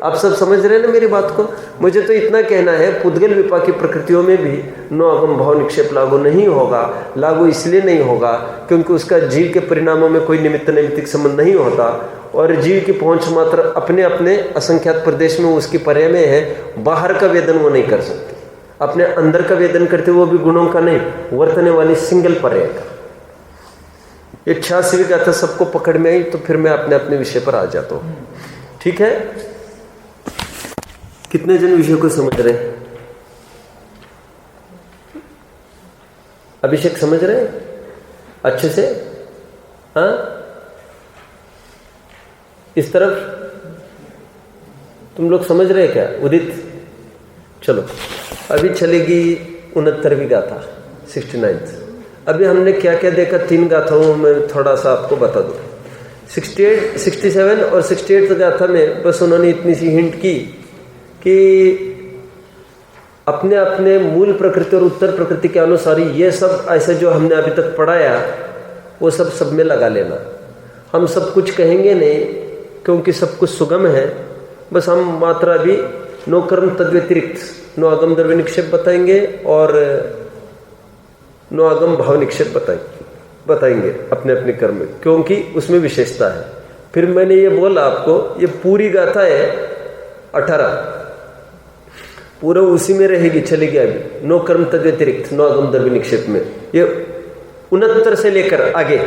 Speaker 1: आप सब समझ रहे हैं ना मेरी बात को? मुझे तो इतना कहना है, पुद्गल विपाकी प्रकृतियों में भी नो आगम भाव निक्षेप लागू नहीं होगा। लागू इसलिए नहीं होगा क्योंकि उसका जीव के परिणामों में कोई निमित्त नैमित्तिक संबंध नहीं होता, और जीव की पहुंच मात्र अपने अपने असंख्यात प्रदेश में उसकी पर्याय में है। बाहर का वेदन वो नहीं कर सकते, अपने अंदर का वेदन करते, वो भी गुणों का नहीं, वर्तने वाली सिंगल पर्याय का। ये 86वीं गाथा सबको पकड़ में आई, तो फिर मैं अपने अपने विषय पर आ जाता हूँ। ठीक है? कितने जन विषय को समझ रहे? अभिषेक समझ रहे अच्छे से? हाँ, इस तरफ तुम लोग समझ रहे क्या? उदित, चलो अभी चलेगी 69वीं गाथा, 69th। अभी हमने क्या क्या देखा 3 गाथाओं में, थोड़ा सा आपको बता दूं। 68, 67 और 68 गाथा में बस उन्होंने इतनी सी हिंट की कि अपने अपने मूल प्रकृति और उत्तर प्रकृति के अनुसार ये सब ऐसे जो हमने अभी तक पढ़ाया वो सब में लगा लेना। हम सब कुछ कहेंगे नहीं, क्योंकि सब कुछ सुगम है। बस हम मात्र अभी नो कर्म तद्व्यतिरिक्त नो आगम द्रव्य निक्षेप बताएंगे और नो आगम भाव निक्षेप बताएंगे अपने अपने कर्म में, क्योंकि उसमें विशेषता है। फिर मैंने ये बोला आपको, ये पूरी गाथा है 18, पूरा उसी में रहेगी, चलेगी अभी नो कर्म तद्व्यतिरिक्त नो आगम द्रव्य निक्षेप में। ये 69 से लेकर आगे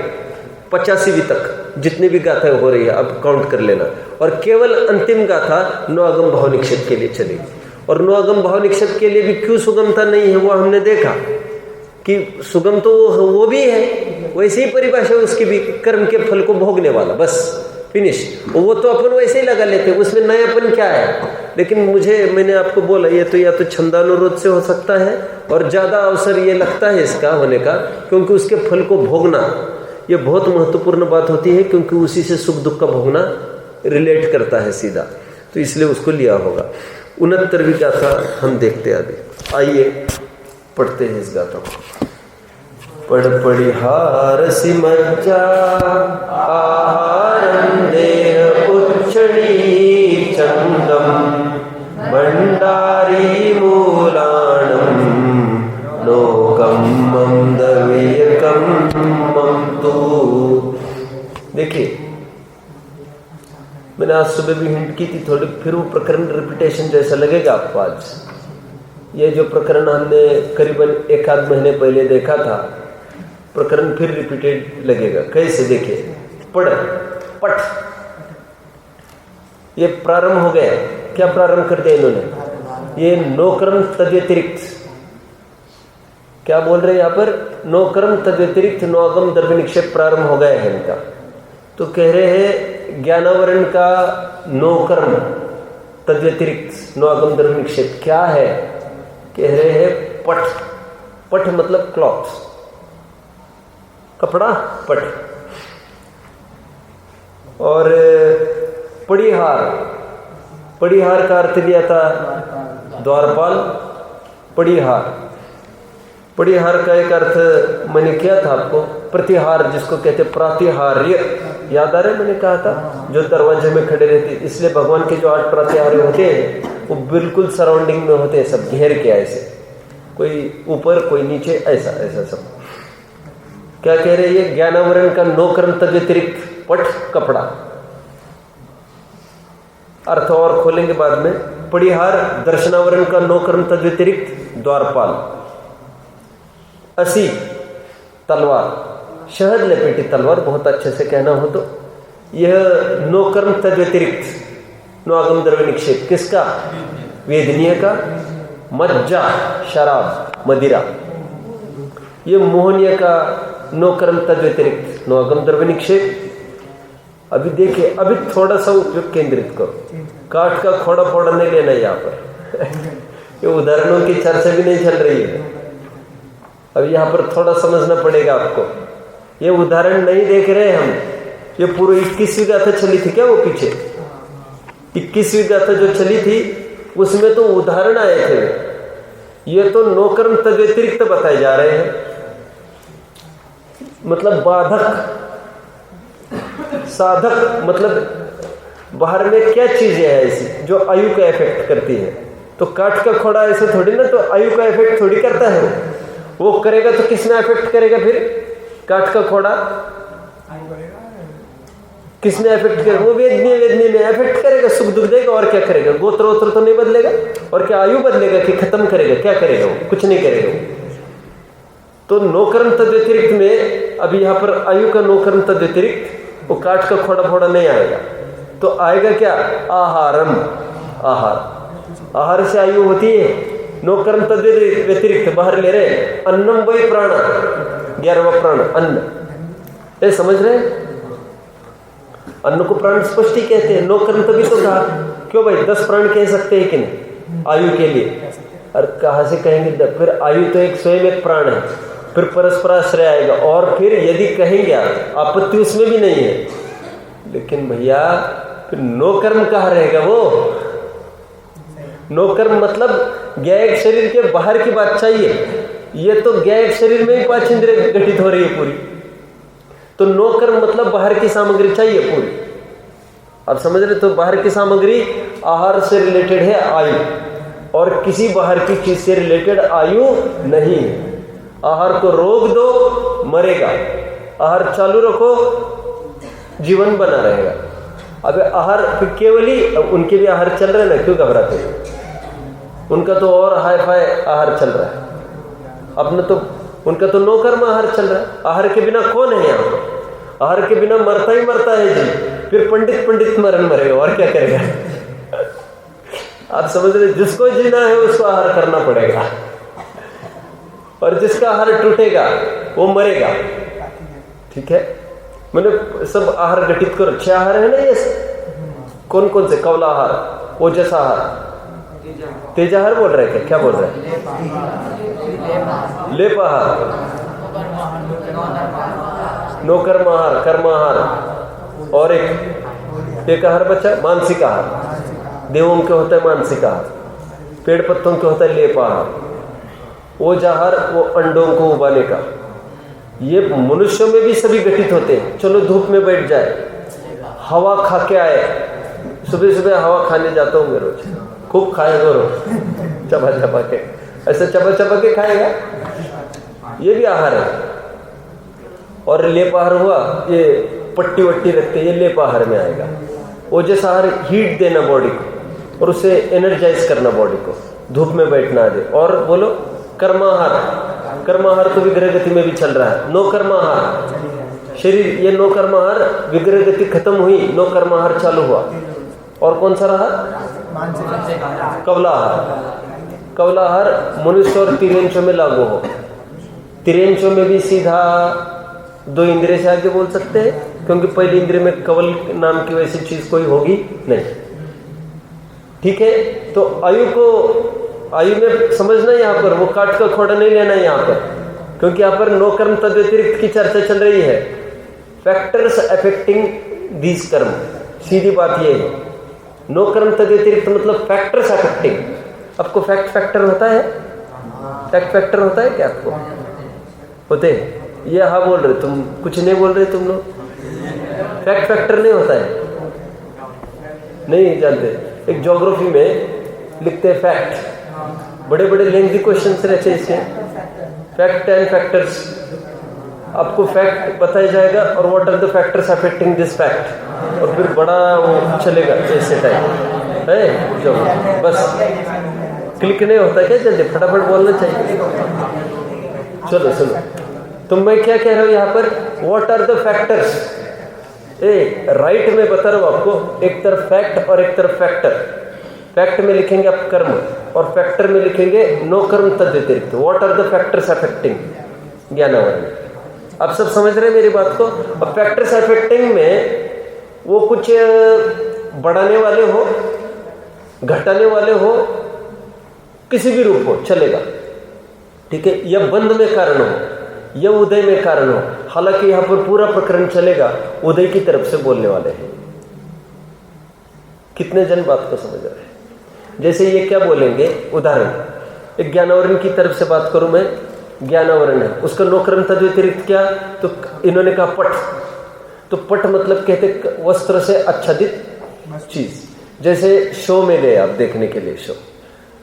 Speaker 1: 85वीं तक जितनी भी गाथाएं हो रही है अब काउंट कर लेना, और केवल अंतिम गाथा नो आगम भाव निक्षेप के लिए चलेगी। और नो आगम भाव निक्षेप के लिए भी क्यों सुगमता नहीं है वो हमने देखा कि सुगम तो वो भी है, वैसे ही परिभाषा उसकी भी, कर्म के फल को भोगने वाला, बस फिनिश। वो तो अपन वैसे ही लगा लेते हैं, उसमें नयापन क्या है। लेकिन मैंने आपको बोला ये तो या तो छंदानुरोध से हो सकता है, और ज्यादा अवसर ये लगता है इसका होने का, क्योंकि उसके फल को भोगना ये बहुत महत्वपूर्ण बात होती है, क्योंकि उसी से सुख दुख का भोगना रिलेट करता है सीधा, तो इसलिए उसको लिया होगा। 69वीं गाथा हम देखते हैं अभी। आइए पढ़ते हैं इस गाथा को। पड़पड़िहारसि मज्जा आहारं देह उच्छणी चंदम भंडारी मूलाणम लोकम मम दवीयकम मम तू। देखिए, मैंने आज सुबह भी हिंट की थी थोड़ी, फिर वो प्रकरण रिपीटेशन जैसा लगेगा आपको। आज ये जो प्रकरण हमने करीबन 1 आध महीने पहले देखा था, प्रकरण फिर रिपीटेड लगेगा। कैसे? देखिए, पढ़, पठ, ये प्रारंभ हो गया। क्या प्रारंभ कर दिया इन्होंने? ये नोकर्म तद्व्यतिरिक्त, क्या बोल रहे हैं यहाँ पर? नोकर्म तद्व्यतिरिक्त नौगम द्रव्य निक्षेप प्रारंभ हो गया है इनका। तो कह रहे हैं ज्ञानावरण का नोकर्म तद्व्यतिरिक्त नौगम द्रव्य निक्षेप क्या है? कह रहे हैं पठ। पठ मतलब क्लॉथ, कपड़ा, पठ। और पड़ीहार, पड़ीहार का अर्थ दिया था द्वारपाल। पड़ीहार, पड़ीहार का एक अर्थ मैंने किया था आपको, प्रतिहार जिसको कहते प्रातिहार्य, याद आ रहा है? मैंने कहा था जो दरवाजे में खड़े रहते, इसलिए भगवान के जो 8 प्रातिहार्य होते हैं वो बिल्कुल सराउंडिंग में होते हैं, सब घेर के ऐसे, कोई ऊपर कोई नीचे, ऐसा ऐसा सब। क्या कह रहे हैं? ये ज्ञानावरण का नोकर्म तद्व्यतिरिक्त पठ, कपड़ा। अर्थ और खोलेंगे बाद में। पड़ीहार दर्शनावरण का नोकर्म तद्व्यतिरिक्त द्वारपाल। असी तलवार, शहद लपेटी तलवार, बहुत अच्छे से कहना हो तो। यह नोकर्म तद्व्यतिरिक्त नौगम द्रव्य निक्षेप किसका? वेदनीय का। मज्जा, शराब, मदिरा, ये मोहनीय का नोकर्म तद्व्यतिरिक्त नौगम द्रव्य निक्षेप। अभी देखिए, अभी थोड़ा सा उपयोग केंद्रित करो। काठ का खोड़ा फोड़ा नहीं लेना यहाँ पर ये उदाहरणों की चर्चा भी नहीं चल रही है। अब यहाँ पर थोड़ा समझना पड़ेगा आपको। ये उदाहरण नहीं देख रहे हम, ये पूरी 21वीं गाथा चली थी क्या? वो पीछे 21वीं गाथा जो चली थी उसमें तो उदाहरण आए थे। ये तो नोकर्म तद्व्यतिरिक्त बताए जा रहे हैं, मतलब बाधक, साधक, मतलब बाहर में क्या चीजें हैं ऐसी जो आयु का इफेक्ट करती है। तो काठ का खोड़ा ऐसे थोड़ी ना, तो आयु का इफेक्ट थोड़ी करता है। वो करेगा तो किस में इफेक्ट करेगा? फिर काठ का खोड़ा किस में इफेक्ट करेगा? वो वेदनीय, वेदनीय में इफेक्ट करेगा, सुख दुख देगा। और क्या करेगा? गोत्र वोत्र तो नहीं बदलेगा। और क्या आयु बदलेगा कि खत्म करेगा? क्या करेगा? वो कुछ नहीं करेगा। तो नोकर्म तद्व्यतिरिक्त में अभी यहाँ पर आयु का नोकर्म तद्व्यतिरिक्त, वो काठ का खोड़ा फोड़ा नहीं आएगा। तो आएगा क्या? आहारम, आहार। आहार से आयु होती है। नोकर्म तद्व्यतिरिक्त बाहर ले रहे। अन्नम वही प्राण, 11वां प्राण अन्न। ये समझ रहे? अन्न को प्राण स्पष्ट ही कहते हैं। नोकर्म तभी तो कहा। क्यों भाई? 10 प्राण कह सकते हैं कि नहीं आयु के लिए? और कहाँ से कहेंगे? फिर आयु तो एक स्वयं एक प्राण है, फिर परस्पराश्रय आएगा। और फिर यदि कहेंगे आपत्ति उसमें भी नहीं है, लेकिन भैया फिर नोकर्म कहाँ रहेगा? वो नोकर्म मतलब ज्ञायक शरीर के बाहर की बात चाहिए। ये तो ज्ञायक शरीर में ही 5 इंद्रिय गठित हो रही है पूरी। तो नोकर्म मतलब बाहर की सामग्री चाहिए पूरी। आप समझ रहे? तो बाहर की सामग्री आहार से रिलेटेड है आयु, और किसी बाहर की चीज से रिलेटेड आयु नहीं है। आहार को रोक दो, मरेगा। आहार चालू रखो, जीवन बना रहेगा। अब आहार केवल ही, उनके भी आहार चल रहे हैं ना, क्यों घबराते हैं? उनका तो और हाई फाई आहार चल रहा है। अपना तो उनका तो नोकर्म आहार चल रहा है। आहार के बिना कौन है यहाँ पर? आहार के बिना मरता ही मरता है जी। फिर पंडित मरण मरेगा, और क्या करेगा? आप समझ रहे? जिसको जीना है उसको आहार करना पड़ेगा, और जिसका आहार टूटेगा वो मरेगा। ठीक है? मैंने सब आहार गठित करो। 6 आहार है ना ये। कौन कौन से? कौला आहार, ओजस आहार, तेज आहार बोल रहे क्या बोल रहे हैं? लेप आहार, नोकर्म आहार, कर्म आहार, और एक आहार बचा मानसिक आहार। देवों के होता है मानसिक आहार, पेड़ पत्तों के होता है लेप आहार। ओज आहार वो अंडों को उबाने का। ये मनुष्यों में भी सभी गठित होते हैं। चलो धूप में बैठ जाए, हवा खा के आए। सुबह सुबह हवा खाने जाता हूँ मैं रोज, खूब खाएगा रोज, चबा चबा के, ऐसे चबा चबा के खाएगा। ये भी आहार है। और लेप आहार हुआ, ये पट्टी वट्टी रखते हैं, ये लेप आहार में आएगा। ओजस आहार हीट देना बॉडी को, और उसे एनर्जाइज करना बॉडी को, धूप में बैठना दे। और बोलो कर्माहार, कर्माहार तो विग्रह गति में भी चल रहा है। नो कर्माहार शरीर, ये नो कर्माहार विग्रह गति खत्म हुई, नो कर्माहार चालू हुआ। और कौन सा रहा? कवलाहार। कवलाहार मनुष्य और तिर्यंचों में लागू हो। तिर्यंचों में भी सीधा 2 इंद्रिय से आगे बोल सकते हैं, क्योंकि पहली इंद्रिय में कवल नाम की वैसी चीज कोई होगी नहीं। ठीक है, तो आयु में समझना यहाँ पर, वो काट का खोड़ा नहीं लेना यहाँ पर, क्योंकि यहाँ पर नो कर्म तद व्यतिरिक्त की चर्चा चल रही है। फैक्टर्स अफेक्टिंग दीज कर्म, सीधी बात ये है। नो कर्म तद व्यतिरिक्त मतलब फैक्टर्स अफेक्टिंग। आपको फैक्टर होता है? फैक्टर होता है क्या आपको? होते हैं? ये हाँ बोल रहे, तुम कुछ नहीं बोल रहे तुम लोग। फैक्टर नहीं होता है, नहीं जानते। एक ज्योग्राफी में लिखते हैं फैक्ट, बड़े बड़े लेंथी क्वेश्चंस रहते हैं इसके। फैक्ट एंड फैक्टर्स, आपको फैक्ट बताया जाएगा और what are the factors affecting this fact, और फिर बड़ा वो चलेगा ऐसे टाइप है। जो बस क्लिक नहीं होता क्या, जल्दी फटाफट बोलना चाहिए। चलो सुनो, तो मैं क्या कह रहा हूं यहाँ पर, what are the factors. Right में बता रहा हूं आपको, एक तरफ फैक्ट और एक तरफ फैक्टर। फैक्ट में लिखेंगे आप कर्म और फैक्टर में लिखेंगे नो कर्म तद व्यतिरिक्त। What are the factors affecting ज्ञानावरण। आप सब समझ रहे हैं मेरी बात को? अब फैक्टर्स अफेक्टिंग में वो कुछ बढ़ाने वाले हो, घटाने वाले हो, किसी भी रूप हो चलेगा। ठीक है, या बंध में कारण हो या उदय में कारण हो। हालांकि यहां पर पूरा प्रकरण चलेगा उदय की तरफ से बोलने वाले हैं। कितने जन बात को समझ रहे हैं? जैसे ये क्या बोलेंगे, उदाहरण, एक ज्ञानावरण की तरफ से बात करूं मैं। ज्ञानावरण है, उसका नो कर्म तद व्यतिरिक्त क्या, तो इन्होंने कहा पट। तो पट मतलब कहते वस्त्र से आच्छादित चीज। जैसे शो में गए आप देखने के लिए, शो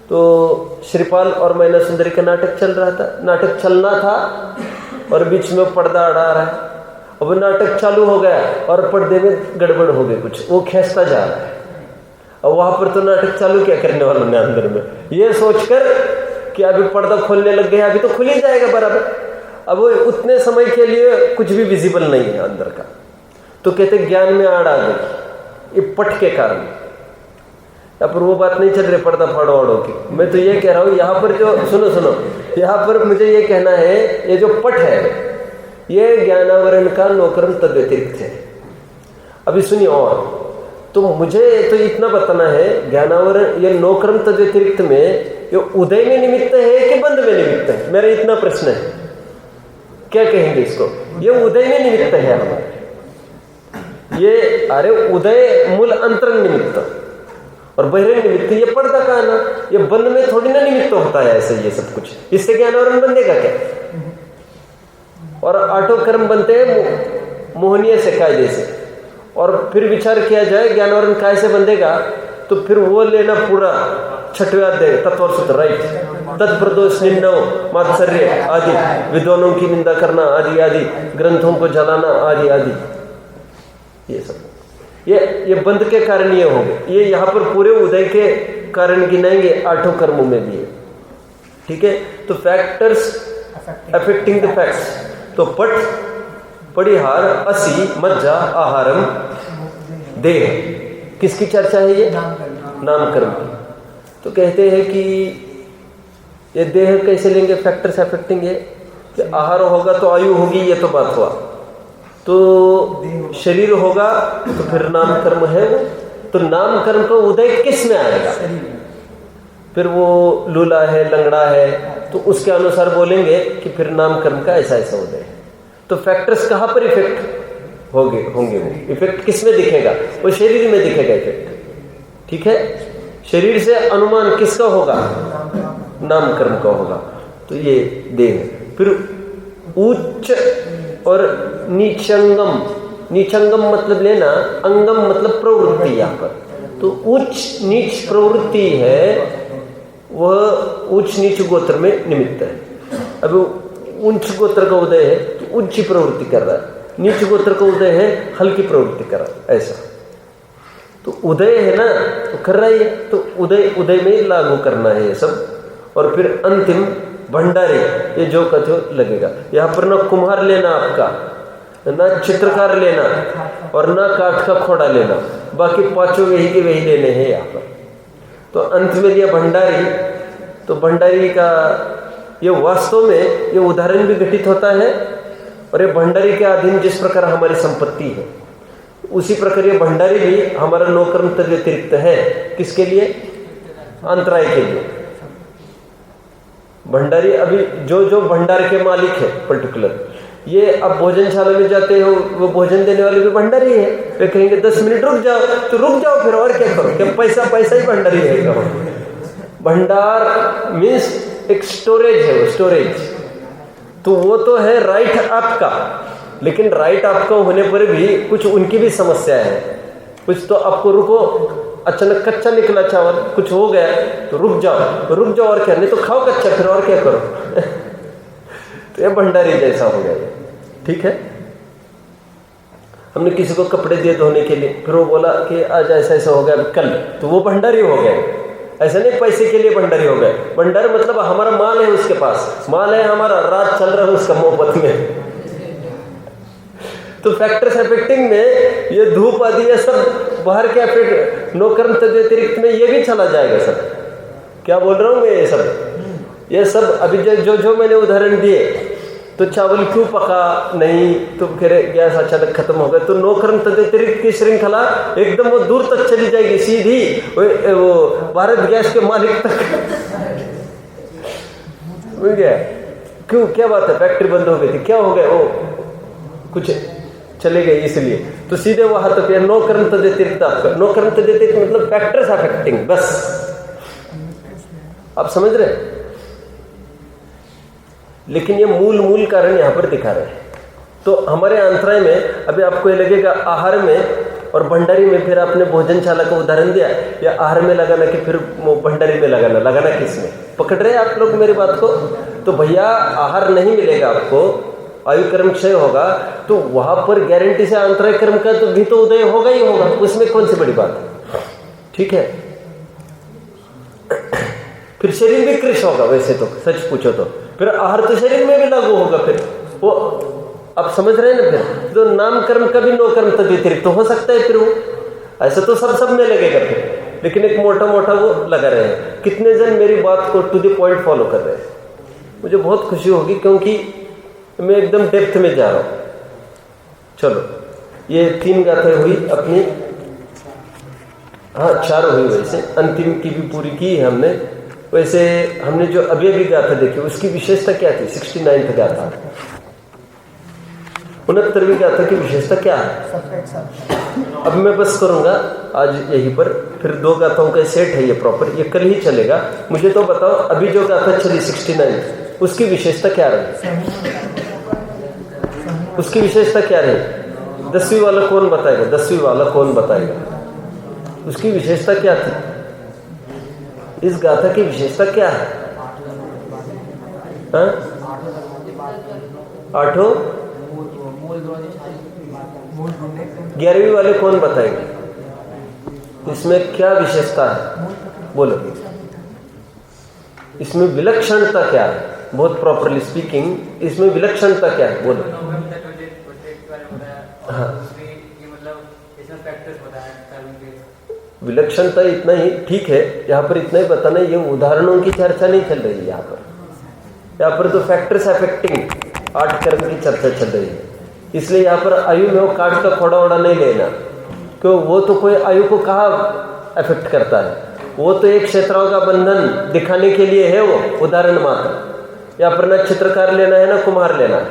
Speaker 1: तो श्रीपाल और मैना सुंदरी का नाटक चल रहा था। नाटक चलना था और बीच में पर्दा अड़ा रहा है। अब नाटक चालू हो गया और पर्दे में गड़बड़ हो गई, कुछ वो खींचता जा रहा है। अब वहां पर तो नाटक चालू क्या करने वालों ने अंदर में ये सोचकर कि अभी पर्दा खोलने लग गया, अभी तो खुल ही जाएगा बराबर। अब वो उतने समय के लिए कुछ भी विजिबल नहीं है अंदर का, तो कहते ज्ञान में आड़ आ गई ये पट के कारण। यहाँ पर वो बात नहीं चल रही पर्दा फाड़ो आड़ो की। मैं तो ये कह रहा हूं यहाँ पर जो सुनो यहाँ पर मुझे ये कहना है, ये जो पट है ये ज्ञानावरण का नोकर्म तद व्यतिरिक्त है। अभी सुनिए, और तो मुझे तो इतना बताना है, ज्ञानावरण ये नोकर्म तद व्यतिरिक्त में ये उदय में निमित्त है कि बंध में निमित्त है, मेरा इतना प्रश्न है। क्या कहेंगे इसको? ये उदय में निमित्त है हमारे। ये अरे उदय मूल अंतरंग निमित्त और बहिरंग निमित्त, ये पर्दा का आना, ये बंध में थोड़ी ना निमित्त होता है ऐसे। ये सब कुछ इससे ज्ञानावरण बंधेगा क्या? और आठों कर्म बनते हैं मोहनीय से, कायदे से। और फिर विचार किया जाए ज्ञानावरण कैसे बंधेगा, तो फिर वो लेना पूरा 6वें अध्याय तत्व सूत्र, राइट। तत्प्रदोष निन्नव मात्सर्य आदि, विद्वानों की निंदा करना आदि आदि, ग्रंथों को जलाना आदि आदि, ये सब ये बंध के कारण ये होंगे। ये यहाँ पर पूरे उदय के कारण गिनाएंगे, आठों कर्मों में भी है। ठीक है, तो फैक्टर्स अफेक्टिंग द फैक्ट्स, तो पट, परिहार, असी, मज्जा, आहारम, देह। किसकी चर्चा है ये? नाम कर्म की। तो कहते हैं कि ये देह कैसे लेंगे? फैक्टर्स अफेक्टिंग है कि आहार होगा तो आयु होगी, ये तो बात हुआ। तो शरीर होगा तो फिर नाम कर्म है वो। तो नाम कर्म का उदय किस में आएगा? फिर वो लूला है, लंगड़ा है, तो उसके अनुसार बोलेंगे कि फिर नाम कर्म का ऐसा ऐसा उदय है। तो फैक्टर्स कहाँ पर इफेक्ट होंगे? वो इफेक्ट किस में दिखेगा? वो शरीर में दिखेगा इफेक्ट। ठीक है, शरीर से अनुमान किसका होगा? नाम कर्म का होगा। तो ये देह। फिर उच्च और नीचंगम। नीचंगम मतलब लेना, अंगम मतलब प्रवृत्ति। यहाँ पर तो उच्च नीच प्रवृत्ति है, वह उच्च नीच गोत्र में निमित्त है। अब उच्च गोत्र का उदय है तो उच्च प्रवृत्ति कर रहा है, नीच गोत्र का उदय है हल्की प्रवृत्ति कर रहा है, ऐसा। तो उदय है ना, तो कर रहा है, तो उदय में लागू करना है ये सब। और फिर अंतिम भंडारी, ये जो कहते हो लगेगा। यहाँ पर ना कुम्हार लेना आपका, ना चित्रकार लेना और ना काठ का खोड़ा लेना, बाकी पांचों वही के वही लेने हैं यहाँ पर। तो अंत में लिया भंडारी। तो भंडारी का ये वास्तव में ये उदाहरण भी घटित होता है, और ये भंडारी के अधीन जिस प्रकार हमारी संपत्ति है उसी प्रकार ये भंडारी भी हमारा नौकर्म तद व्यतिरिक्त है। किसके लिए? अंतराय के लिए। भंडारी अभी जो भंडार के मालिक है पर्टिकुलर, ये अब भोजनशाला में जाते हो, वो भोजन देने वाले भी भंडारी है। वे कहेंगे 10 मिनट रुक जाओ, तो रुक जाओ फिर, और क्या करो, क्या पैसा ही भंडारी है। कहो भंडार मीन्स एक स्टोरेज है, वो स्टोरेज। तो वो तो है राइट आपका, लेकिन राइट आपका होने पर भी कुछ उनकी भी समस्या है। कुछ तो आपको रुको, अचानक कच्चा निकला चावल, कुछ हो गया तो रुक जाओ और क्या, नहीं तो खाओ कच्चा फिर, और क्या करो। तो ये भंडारी जैसा हो गया। ठीक है, हमने किसी को कपड़े दिए धोने के लिए, फिर वो बोला कि आज ऐसा हो गया कल, तो वो भंडारी हो गया। ऐसा नहीं पैसे के लिए भंडारी हो गए। भंडार मतलब हमारा माल है, उसके पास माल है, हमारा रात चल रहा है उसका मोहब्बत में। तो फैक्टर्स अफेक्टिंग में ये धूप आदि ये सब बाहर के अफेक्ट नौकर्म तद व्यतिरिक्त में ये भी चला जाएगा सब। क्या बोल रहा हूँ मैं? ये सब अभी जो मैंने उदाहरण दिए, तो चावल क्यों पका नहीं, तो फिर गैस अचानक खत्म हो गया, तो नौकर्म तद व्यतिरिक्त की श्रृंखला एकदम वो दूर तक चली जाएगी, सीधी वो भारत गैस के मालिक तक। मिल गया? क्यों, क्या बात है, फैक्ट्री बंद हो गई थी, क्या हो गया, वो कुछ चले गए इसलिए, तो सीधे वहां तक नौकर्म तद व्यतिरिक्त आपका। नौकर्म तद व्यतिरिक्त मतलब फैक्टर्स अफेक्टिंग, बस आप समझ रहे हैं। लेकिन ये मूल कारण यहां पर दिखा रहे हैं। तो हमारे अंतराय में अभी आपको ये लगेगा आहार में और भंडारी में, फिर आपने भोजनशाला का उदाहरण दिया, या आहार में लगाना कि फिर भंडारी में लगाना किसमें? पकड़ रहे आप लोग मेरी बात को? तो भैया आहार नहीं मिलेगा आपको, आयु कर्म क्षय होगा, तो वहां पर गारंटी से अंतराय कर्म का तो भी तो उदय होगा ही होगा, उसमें कौन सी बड़ी बात है। ठीक है, फिर शरीर भी कृश होगा, वैसे तो सच पूछो तो फिर आहार तो शरीर में भी लागू होगा। फिर वो आप समझ रहे हैं ना, फिर तो नाम कर्म का भी नो कर्म तद व्यतिरिक्त तो हो सकता है। फिर वो ऐसा तो सब में लगेगा फिर, लेकिन एक मोटा वो लगा रहे हैं। कितने जन मेरी बात को टू द पॉइंट फॉलो कर रहे हैं, मुझे बहुत खुशी होगी, क्योंकि मैं एकदम डेप्थ में जा रहा हूं। चलो, ये 3 गाथाएं हुई अपनी, हाँ 4 हुई, वैसे अंतिम की भी पूरी की है हमने। वैसे हमने जो अभी गाथा देखी उसकी विशेषता क्या थी? 69th गाथा, 69वीं गाथा की विशेषता क्या है? अब मैं बस करूंगा आज यहीं पर, फिर 2 गाथाओं का सेट है ये प्रॉपर, ये कल ही चलेगा। मुझे तो बताओ अभी जो गाथा चली 69 उसकी विशेषता क्या रही? उसकी विशेषता क्या रही? 10वीं वाला कौन बताएगा? 10वीं वाला कौन बताएगा? उसकी विशेषता क्या थी? इस गाथा की विशेषता क्या है? 8 11वीं वाले कौन बताएगा? इसमें क्या विशेषता है? बोलो, इसमें विलक्षणता क्या है? बहुत प्रॉपरली स्पीकिंग, इसमें विलक्षणता क्या है? बोलो। हाँ, विलक्षणता इतना ही ठीक है, यहाँ पर इतना ही बताना, ये उदाहरणों की चर्चा नहीं चल रही है यहाँ पर तो फैक्टर्स अफेक्टिंग 8 कर्म की चर्चा चल रही है। इसलिए यहाँ पर आयु में वो काठ का खोड़ा ओड़ा नहीं लेना, क्यों? वो तो कोई आयु को कहाँ अफेक्ट करता है, वो तो एक क्षेत्रों का बंधन दिखाने के लिए है, वो उदाहरण मात्र। यहाँ पर ना चित्रकार लेना है ना कुम्हार लेना है।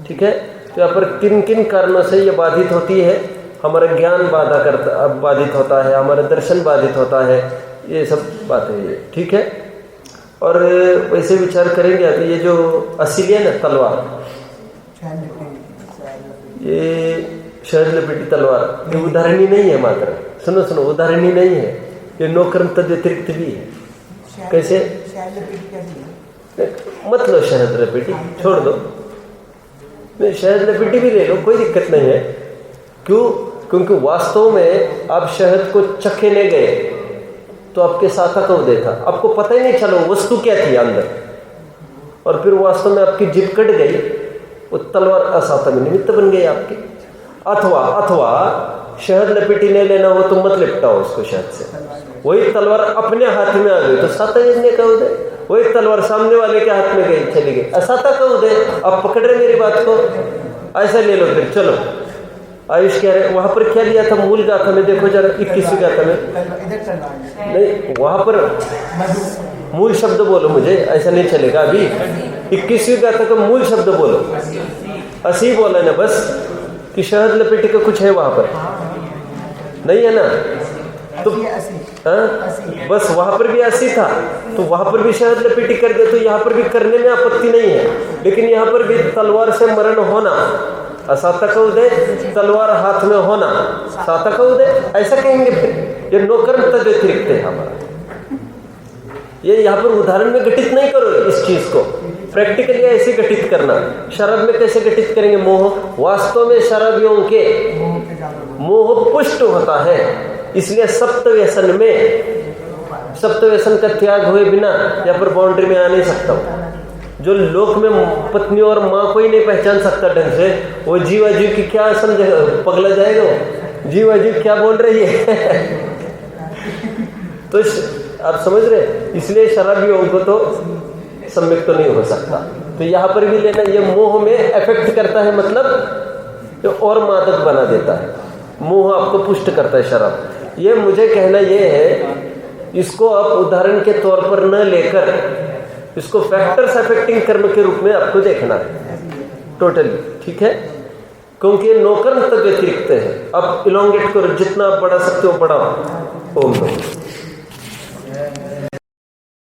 Speaker 1: ठीक है, तो यहाँ पर किन किन कारणों से ये बाधित होती है? हमारा ज्ञान बाधित होता है, हमारा दर्शन बाधित होता है, ये सब बातें ये। ठीक है, और वैसे विचार करेंगे अभी ये जो असली है ना तलवार, ये शहद लपेटी तलवार, ये उदाहरणी नहीं है मात्र। सुनो, उदाहरणी नहीं है, ये नो कर्म तद व्यतिरिक्त भी है। कैसे? मत लो शहद लपेटी, छोड़ दो, शहद लपेटी भी ले लो, कोई दिक्कत नहीं है। क्यों? क्योंकि वास्तव में आप शहद को चखने गए तो आपके साथ का उदय था, आपको पता ही नहीं चलो वस्तु क्या थी अंदर। और फिर वास्तव में आपकी जीभ कट गई, वो तलवार असाता में निमित्त बन गई आपकी। अथवा शहद लपेटी नहीं लेना हो तो मत लिपटाओ उसको शहद से। वही तलवार अपने हाथ में आ गई तो साता यज्ञ का उदय। वही तलवार सामने वाले के हाथ में गई, चली गई, असाता का उदय। अब पकड़ रहे मेरी बात को, ऐसा ले लो फिर चलो। आयुष कह रहे वहां पर क्या लिया था, मूल गाथा में देखो जरा, 21वीं गाथा में नहीं, वहां पर मूल शब्द बोलो, मुझे ऐसा नहीं चलेगा। अभी 21वीं गाथा का मूल शब्द बोलो, असी बोला ना बस कि शहद लपेटी का कुछ है वहां पर, नहीं है ना? तो बस वहां पर भी ऐसी था, तो वहां पर भी शहद लपेटी कर दे तो यहाँ पर भी करने में आपत्ति नहीं है। लेकिन यहाँ पर भी तलवार से मरण होना, असाता का उदय, तलवार हाथ में होना, साता का उदय, ऐसा कहेंगे फिर। ये नौकर्म तद व्यतिरिक्त है हमारा। ये यहाँ पर उदाहरण में घटित नहीं करो इस चीज को, प्रैक्टिकली ऐसे घटित करना। शराब में कैसे घटित करेंगे? मोह। वास्तव में शराबियों के मोह पुष्ट होता है, इसलिए सप्त व्यसन का त्याग हुए बिना यहाँ पर बाउंड्री में आ नहीं सकता। जो लोक में पत्नी और माँ को ही नहीं पहचान सकता ढंग से, वो जीव अजीव की क्या समझे, पगला जाएगा वो। जीव अजीव क्या बोल रही है तो आप समझ रहे, इसलिए शराबियों को तो सम्यक तो नहीं हो सकता। तो यहाँ पर भी लेना, ये मोह में इफेक्ट करता है, मतलब और मादक बना देता है। मोह आपको पुष्ट करता है शराब। ये मुझे कहना ये है, इसको आप उदाहरण के तौर पर न लेकर इसको फैक्टर्स अफेक्टिंग कर्म के रूप में आपको देखना है टोटली, ठीक है? क्योंकि ये नौकर्म तक व्यतिरिक्त है। अब इलोंगेट करो, जितना आप बढ़ा सकते हो बढ़ाओ। ओम नमः।